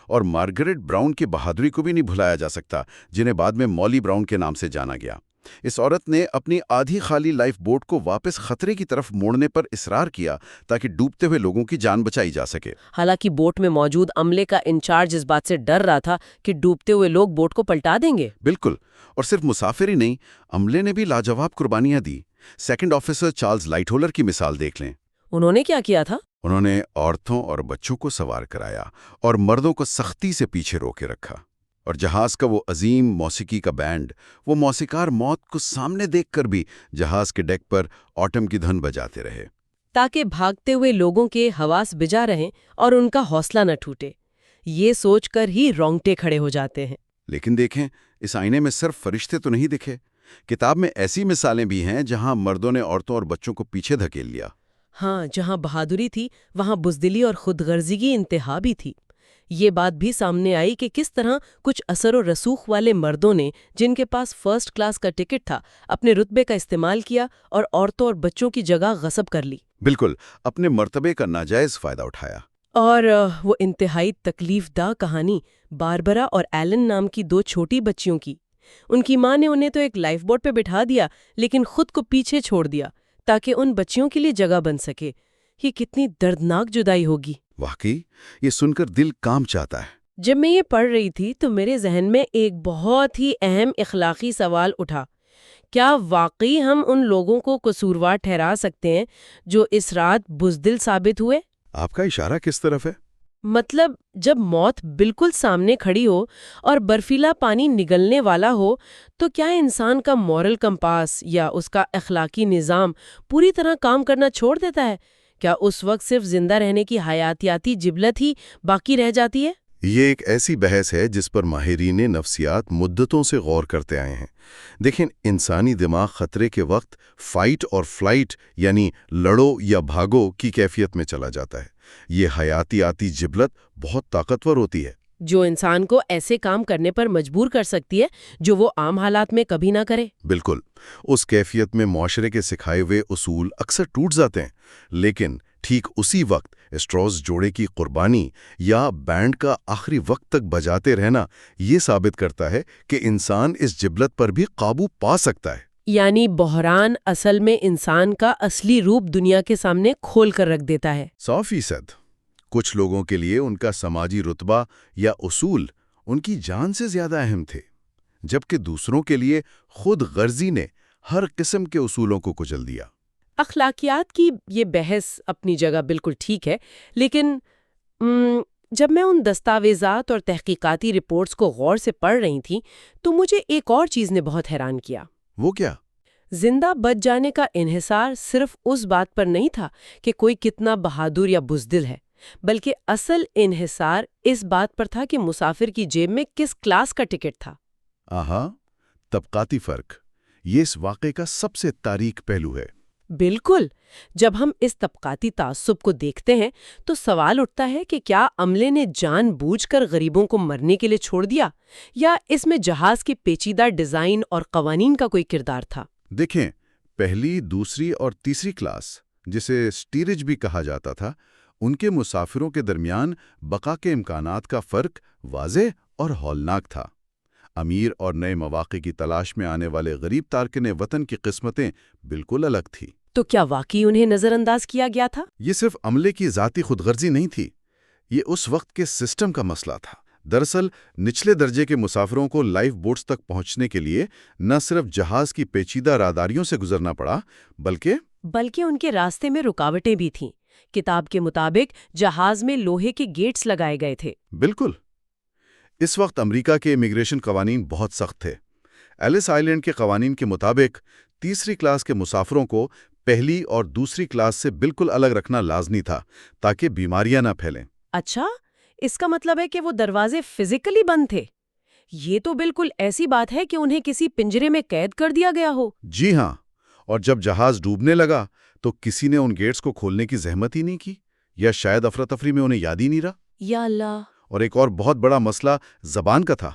اور مارگریٹ براؤن کی بہادری کو بھی نہیں بھلایا جا سکتا، جنہیں بعد میں مولی براؤن کے نام سے جانا گیا۔ اس عورت نے اپنی آدھی خالی لائف بوٹ کو واپس خطرے کی طرف موڑنے پر اصرار کیا تاکہ ڈوبتے ہوئے لوگوں کی جان بچائی جا سکے۔ حالانکہ بوٹ میں موجود عملے کا انچارج اس بات سے ڈر رہا تھا کہ ڈوبتے ہوئے لوگ بوٹ کو پلٹا دیں گے۔ بالکل، اور صرف مسافر ہی نہیں، عملے نے بھی لاجواب قربانیاں دی۔ سیکنڈ آفیسر چارلز لائٹ ہولر کی مثال دیکھ لیں۔ انہوں نے کیا کیا تھا؟ انہوں نے عورتوں اور بچوں کو سوار کرایا اور مردوں کو سختی سے پیچھے روکے رکھا، اور جہاز کا وہ عظیم موسیقی کا بینڈ، وہ موسیقار موت کو سامنے دیکھ کر بھی جہاز کے ڈیک پر آٹم کی دھن بجاتے رہے، تاکہ بھاگتے ہوئے لوگوں کے حواس بجا رہیں اور ان کا حوصلہ نہ ٹوٹے۔ یہ سوچ کر ہی رونگٹے کھڑے ہو جاتے ہیں۔ لیکن دیکھیں، اس آئینے میں صرف فرشتے تو نہیں دکھے۔ کتاب میں ایسی مثالیں بھی ہیں جہاں مردوں نے عورتوں اور بچوں کو پیچھے دھکیل لیا۔ ہاں، جہاں بہادری تھی وہاں بزدلی اور خود غرضی کی انتہا بھی تھی۔ یہ بات بھی سامنے آئی کہ کس طرح کچھ اثر و رسوخ والے مردوں نے، جن کے پاس فرسٹ کلاس کا ٹکٹ تھا، اپنے رتبے کا استعمال کیا اور عورتوں اور بچوں کی جگہ غصب کر لی۔ بالکل، اپنے مرتبے کا ناجائز فائدہ اٹھایا۔ اور وہ انتہائی تکلیف دہ کہانی باربرا اور ایلن نام کی دو چھوٹی بچیوں کی۔ ان کی ماں نے انہیں تو ایک لائف بوٹ پہ بٹھا دیا، لیکن خود کو پیچھے چھوڑ دیا تاکہ ان بچیوں کے لیے جگہ بن سکے۔ یہ کتنی دردناک جدائی ہوگی۔ واقعی، یہ سن کر دل کام چاہتا ہے۔ جب میں یہ پڑھ رہی تھی تو میرے ذہن میں ایک بہت ہی اہم اخلاقی سوال اٹھا۔ کیا واقعی ہم ان لوگوں کو قصوروار ٹھہرا سکتے ہیں جو اس رات بزدل ثابت ہوئے؟ آپ کا اشارہ کس طرف ہے؟ مطلب جب موت بالکل سامنے کھڑی ہو اور برفیلا پانی نگلنے والا ہو تو کیا انسان کا مورل کمپاس یا اس کا اخلاقی نظام پوری طرح کام کرنا چھوڑ دیتا ہے؟ کیا اس وقت صرف زندہ رہنے کی حیاتیاتی جبلت ہی باقی رہ جاتی ہے؟ یہ ایک ایسی بحث ہے جس پر ماہرین نفسیات مدتوں سے غور کرتے آئے ہیں۔ دیکھیں، انسانی دماغ خطرے کے وقت فائٹ اور فلائٹ یعنی لڑو یا بھاگو کی کیفیت میں چلا جاتا ہے۔ یہ حیاتیاتی جبلت بہت طاقتور ہوتی ہے، جو انسان کو ایسے کام کرنے پر مجبور کر سکتی ہے جو وہ عام حالات میں کبھی نہ کرے۔ بالکل، اس کیفیت میں معاشرے کے سکھائے ہوئے اصول اکثر ٹوٹ جاتے ہیں، لیکن ٹھیک اسی وقت اسٹراس جوڑے کی قربانی یا بینڈ کا آخری وقت تک بجاتے رہنا یہ ثابت کرتا ہے کہ انسان اس جبلت پر بھی قابو پا سکتا ہے۔ یعنی بحران اصل میں انسان کا اصلی روپ دنیا کے سامنے کھول کر رکھ دیتا ہے۔ 100%۔ کچھ لوگوں کے لیے ان کا سماجی رتبہ یا اصول ان کی جان سے زیادہ اہم تھے، جبکہ دوسروں کے لیے خود غرضی نے ہر قسم کے اصولوں کو کچل دیا۔ اخلاقیات کی یہ بحث اپنی جگہ بالکل ٹھیک ہے، لیکن جب میں ان دستاویزات اور تحقیقاتی رپورٹس کو غور سے پڑھ رہی تھی تو مجھے ایک اور چیز نے بہت حیران کیا۔ وہ کیا؟ زندہ بچ جانے کا انحصار صرف اس بات پر نہیں تھا کہ کوئی کتنا بہادر یا بزدل ہے، بلکہ اصل انحصار اس بات پر تھا کہ مسافر کی جیب میں کس کلاس کا ٹکٹ تھا۔ آہا، طبقاتی فرق، یہ اس واقعے کا سب سے تاریک پہلو ہے۔ بالکل، جب ہم اس طبقاتی تعصب کو دیکھتے ہیں تو سوال اٹھتا ہے کہ کیا عملے نے جان بوجھ کر غریبوں کو مرنے کے لیے چھوڑ دیا، یا اس میں جہاز کی پیچیدہ ڈیزائن اور قوانین کا کوئی کردار تھا؟ دیکھیں، پہلی، دوسری اور تیسری کلاس، جسے سٹیرج بھی کہا جاتا تھا، ان کے مسافروں کے درمیان بقا کے امکانات کا فرق واضح اور ہولناک تھا۔ امیر اور نئے مواقع کی تلاش میں آنے والے غریب تارکن وطن کی قسمتیں بالکل الگ تھیں۔ تو کیا واقعی انہیں نظر انداز کیا گیا تھا؟ یہ صرف عملے کی ذاتی خود غرضی نہیں تھی، یہ اس وقت کے سسٹم کا مسئلہ تھا۔ دراصل نچلے درجے کے مسافروں کو لائف بوٹس تک پہنچنے کے لیے نہ صرف جہاز کی پیچیدہ راہداریوں سے گزرنا پڑا، بلکہ ان کے راستے میں رکاوٹیں بھی تھیں۔ کتاب کے مطابق جہاز میں لوہے کے گیٹس لگائے گئے تھے۔ بالکل۔ اس وقت امریکہ کے امیگریشن قوانین بہت سخت تھے۔ ایلس آئی لینڈ کے قوانین کے مطابق تیسری کلاس کے مسافروں کو پہلی اور دوسری کلاس سے بالکل الگ رکھنا لازمی تھا تاکہ بیماریاں نہ پھیلیں۔ اچھا، اس کا مطلب ہے کہ وہ دروازے فزیکلی بند تھے؟ یہ تو بالکل ایسی بات ہے کہ انہیں کسی پنجرے میں قید کر دیا گیا ہو۔ جی ہاں، اور جب جہاز ڈوبنے لگا تو کسی نے ان گیٹس کو کھولنے کی زحمت ہی نہیں کی، یا شاید افراتفری میں انہیں یاد ہی نہیں رہا۔ یا اللہ! اور ایک اور بہت بڑا مسئلہ زبان کا تھا۔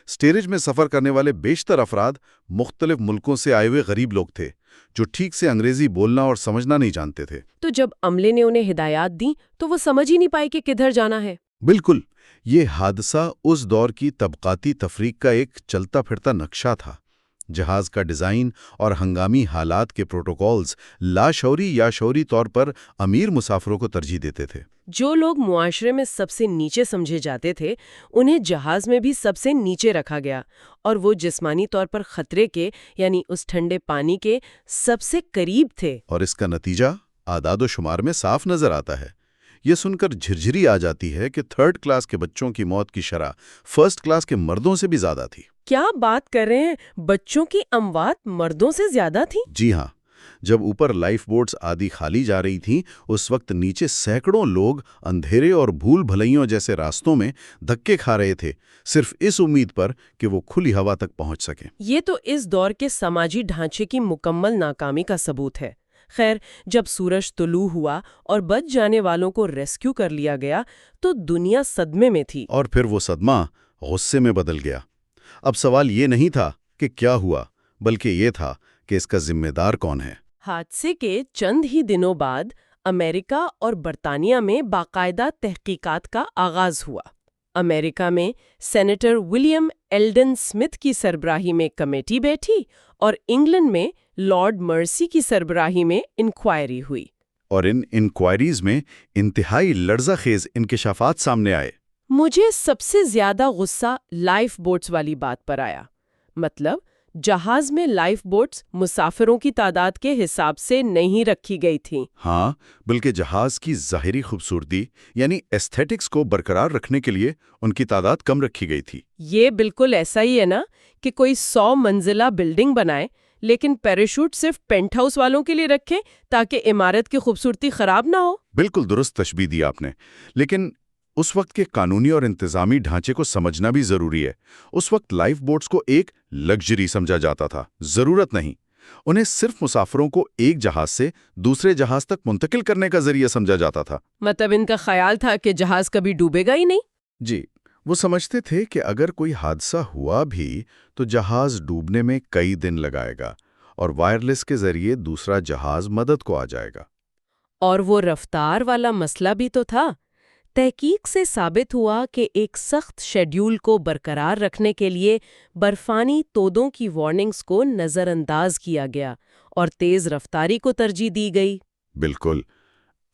سٹیرج میں سفر کرنے والے بیشتر افراد مختلف ملکوں سے آئے ہوئے غریب لوگ تھے جو ٹھیک سے انگریزی بولنا اور سمجھنا نہیں جانتے تھے۔ تو جب عملے نے انہیں ہدایات دیں تو وہ سمجھ ہی نہیں پائے کہ کدھر جانا ہے۔ بالکل، یہ حادثہ اس دور کی طبقاتی تفریق کا ایک چلتا پھرتا نقشہ تھا۔ جہاز کا ڈیزائن اور ہنگامی حالات کے پروٹوکولز لاشعوری یا شعوری طور پر امیر مسافروں کو ترجیح دیتے تھے۔ جو لوگ معاشرے میں سب سے نیچے سمجھے جاتے تھے انہیں جہاز میں بھی سب سے نیچے رکھا گیا، اور وہ جسمانی طور پر خطرے کے یعنی اس ٹھنڈے پانی کے سب سے قریب تھے۔ اور اس کا نتیجہ اعداد و شمار میں صاف نظر آتا ہے۔ یہ سن کر جھرجھری آ جاتی ہے کہ 3rd کلاس کے بچوں کی موت کی شرح 1st کلاس کے مردوں سے بھی زیادہ تھی۔ کیا بات کر رہے ہیں؟ بچوں کی اموات مردوں سے زیادہ تھی؟ جی ہاں، جب اوپر لائف بوٹس آدھی خالی جا رہی تھیں اس وقت نیچے سینکڑوں لوگ اندھیرے اور بھول بھلائیوں جیسے راستوں میں دھکے کھا رہے تھے، صرف اس امید پر کہ وہ کھلی ہوا تک پہنچ سکیں۔ یہ تو اس دور کے سماجی ڈھانچے کی مکمل ناکامی کا ثبوت ہے۔ خیر، جب سورج طلوع ہوا اور بچ جانے والوں کو ریسکیو کر لیا گیا تو دنیا صدمے میں تھی۔ اور پھر وہ صدمہ غصے میں بدل گیا۔ اب سوال یہ نہیں تھا کہ کیا ہوا، بلکہ یہ تھا کہ اس کا ذمہ دار کون ہے۔ حادثے کے چند ہی دنوں بعد امریکہ اور برطانیہ میں باقاعدہ تحقیقات کا آغاز ہوا۔ امریکہ میں سینیٹر ولیم ایلڈن اسمتھ کی سربراہی میں کمیٹی بیٹھی اور انگلینڈ میں لارڈ مرسی کی سربراہی میں انکوائری ہوئی۔ اور ان انکوائریز میں انتہائی لرزہ خیز انکشافات سامنے آئے۔ مجھے سب سے زیادہ غصہ لائف بوٹس والی بات پر آیا۔ مطلب جہاز میں لائف بوٹس مسافروں کی تعداد کے حساب سے نہیں رکھی گئی تھیں۔ ہاں، بلکہ جہاز کی ظاہری خوبصورتی یعنی ایستھیٹکس کو برقرار رکھنے کے لیے ان کی تعداد کم رکھی گئی تھی۔ یہ بالکل ایسا ہی ہے نا کہ کوئی 100 منزلہ بلڈنگ بنائے لیکن پیراشوٹ صرف پینٹ ہاؤس والوں کے لیے رکھیں تاکہ عمارت کی خوبصورتی خراب نہ ہو۔ بالکل درست تشبیہ دی آپ نے، لیکن اس وقت کے قانونی اور انتظامی ڈھانچے کو سمجھنا بھی ضروری ہے۔ اس وقت لائف بوٹس کو ایک لگژری سمجھا جاتا تھا، ضرورت نہیں۔ انہیں صرف مسافروں کو ایک جہاز سے دوسرے جہاز تک منتقل کرنے کا ذریعہ سمجھا جاتا تھا۔ مطلب ان کا خیال تھا کہ جہاز کبھی ڈوبے گا ہی نہیں۔ جی، وہ سمجھتے تھے کہ اگر کوئی حادثہ ہوا بھی تو جہاز ڈوبنے میں کئی دن لگائے گا اور وائرلیس کے ذریعے دوسرا جہاز مدد کو آ جائے گا۔ اور وہ رفتار والا مسئلہ بھی تو تھا۔ تحقیق سے ثابت ہوا کہ ایک سخت شیڈیول کو برقرار رکھنے کے لیے برفانی تودوں کی وارننگز کو نظر انداز کیا گیا اور تیز رفتاری کو ترجیح دی گئی۔ بالکل،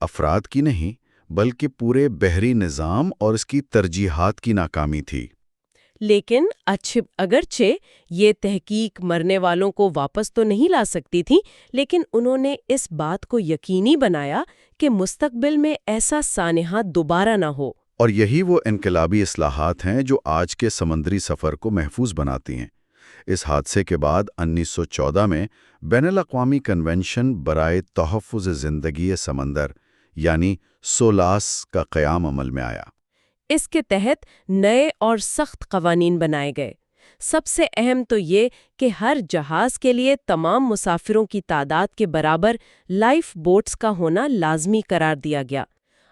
افراد کی نہیں بلکہ پورے بحری نظام اور اس کی ترجیحات کی ناکامی تھی۔ لیکن اگرچہ یہ تحقیق مرنے والوں کو واپس تو نہیں لا سکتی تھی، لیکن انہوں نے اس بات کو یقینی بنایا کہ مستقبل میں ایسا سانحہ دوبارہ نہ ہو۔ اور یہی وہ انقلابی اصلاحات ہیں جو آج کے سمندری سفر کو محفوظ بناتی ہیں۔ اس حادثے کے بعد 1914 میں بین الاقوامی کنونشن برائے تحفظ زندگی سمندر یعنی سولاس کا قیام عمل میں آیا۔ اس کے تحت نئے اور سخت قوانین بنائے گئے۔ سب سے اہم تو یہ کہ ہر جہاز کے لیے تمام مسافروں کی تعداد کے برابر لائف بوٹس کا ہونا لازمی قرار دیا گیا۔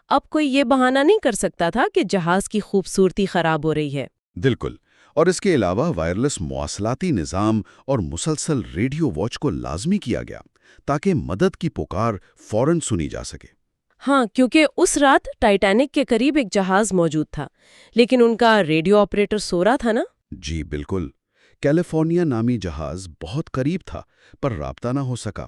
اب کوئی یہ بہانہ نہیں کر سکتا تھا کہ جہاز کی خوبصورتی خراب ہو رہی ہے۔ بالکل، اور اس کے علاوہ وائرلیس مواصلاتی نظام اور مسلسل ریڈیو واچ کو لازمی کیا گیا تاکہ مدد کی پکار فوراً سنی جا سکے۔ ہاں، کیونکہ اس رات ٹائٹینک کے قریب ایک جہاز موجود تھا، لیکن ان کا ریڈیو آپریٹر سو رہا تھا نا؟ جی بالکل، کیلیفورنیا نامی جہاز بہت قریب تھا پر رابطہ نہ ہو سکا،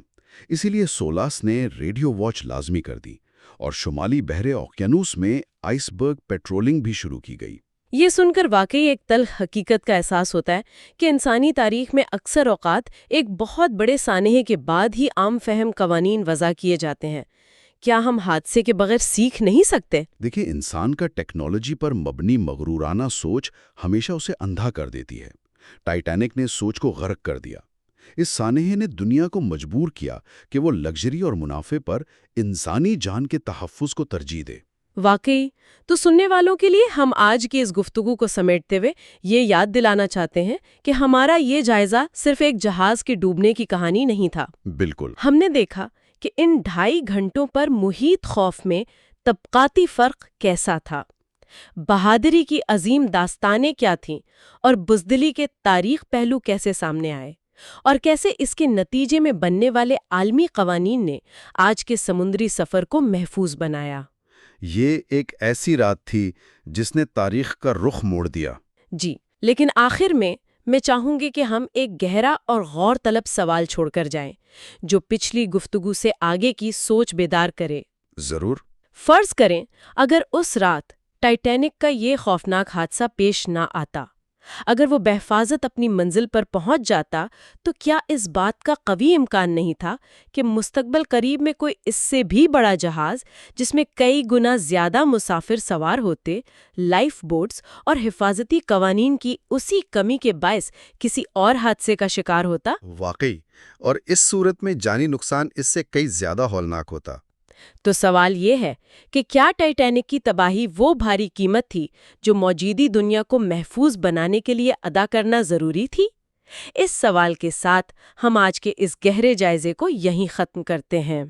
اسی لیے سولاس نے ریڈیو واچ لازمی کر دی اور شمالی بحر اوقیانوس میں آئس برگ پیٹرولنگ بھی شروع کی گئی۔ یہ سن کر واقعی ایک تلخ حقیقت کا احساس ہوتا ہے کہ انسانی تاریخ میں اکثر اوقات ایک بہت بڑے سانحے کے بعد ہی عام فہم قوانین وضع کیے جاتے ہیں۔ کیا ہم حادثے کے بغیر سیکھ نہیں سکتے؟ دیکھیں، انسان کا ٹیکنالوجی پر مبنی مغرورانہ سوچ ہمیشہ اسے اندھا کر دیتی ہے۔ ٹائٹینک نے سوچ کو غرق کر دیا۔ اس سانحے نے دنیا کو مجبور کیا کہ وہ لگژری اور منافع پر انسانی جان کے تحفظ کو ترجیح دے۔ واقعی، تو سننے والوں کے لیے ہم آج کی اس گفتگو کو سمیٹتے ہوئے یہ یاد دلانا چاہتے ہیں کہ ہمارا یہ جائزہ صرف ایک جہاز کے ڈوبنے کی کہانی نہیں تھا۔ بالکل، ہم نے دیکھا کہ ان 2.5 گھنٹوں پر محیط خوف میں طبقاتی فرق کیسا تھا، بہادری کی عظیم داستانیں کیا تھیں، اور بزدلی کے تاریخ پہلو کیسے سامنے آئے، اور کیسے اس کے نتیجے میں بننے والے عالمی قوانین نے آج کے سمندری سفر کو محفوظ بنایا۔ یہ ایک ایسی رات تھی جس نے تاریخ کا رخ موڑ دیا۔ جی، لیکن آخر میں چاہوں گی کہ ہم ایک گہرا اور غور طلب سوال چھوڑ کر جائیں جو پچھلی گفتگو سے آگے کی سوچ بیدار کرے۔ ضرور۔ فرض کریں اگر اس رات ٹائٹینک کا یہ خوفناک حادثہ پیش نہ آتا، اگر وہ بحفاظت اپنی منزل پر پہنچ جاتا، تو کیا اس بات کا قوی امکان نہیں تھا کہ مستقبل قریب میں کوئی اس سے بھی بڑا جہاز جس میں کئی گنا زیادہ مسافر سوار ہوتے، لائف بوٹس اور حفاظتی قوانین کی اسی کمی کے باعث کسی اور حادثے کا شکار ہوتا؟ واقعی، اور اس صورت میں جانی نقصان اس سے کئی زیادہ ہولناک ہوتا۔ تو سوال یہ ہے کہ کیا ٹائٹینک کی تباہی وہ بھاری قیمت تھی جو موجودی دنیا کو محفوظ بنانے کے لیے ادا کرنا ضروری تھی؟ اس سوال کے ساتھ ہم آج کے اس گہرے جائزے کو یہیں ختم کرتے ہیں۔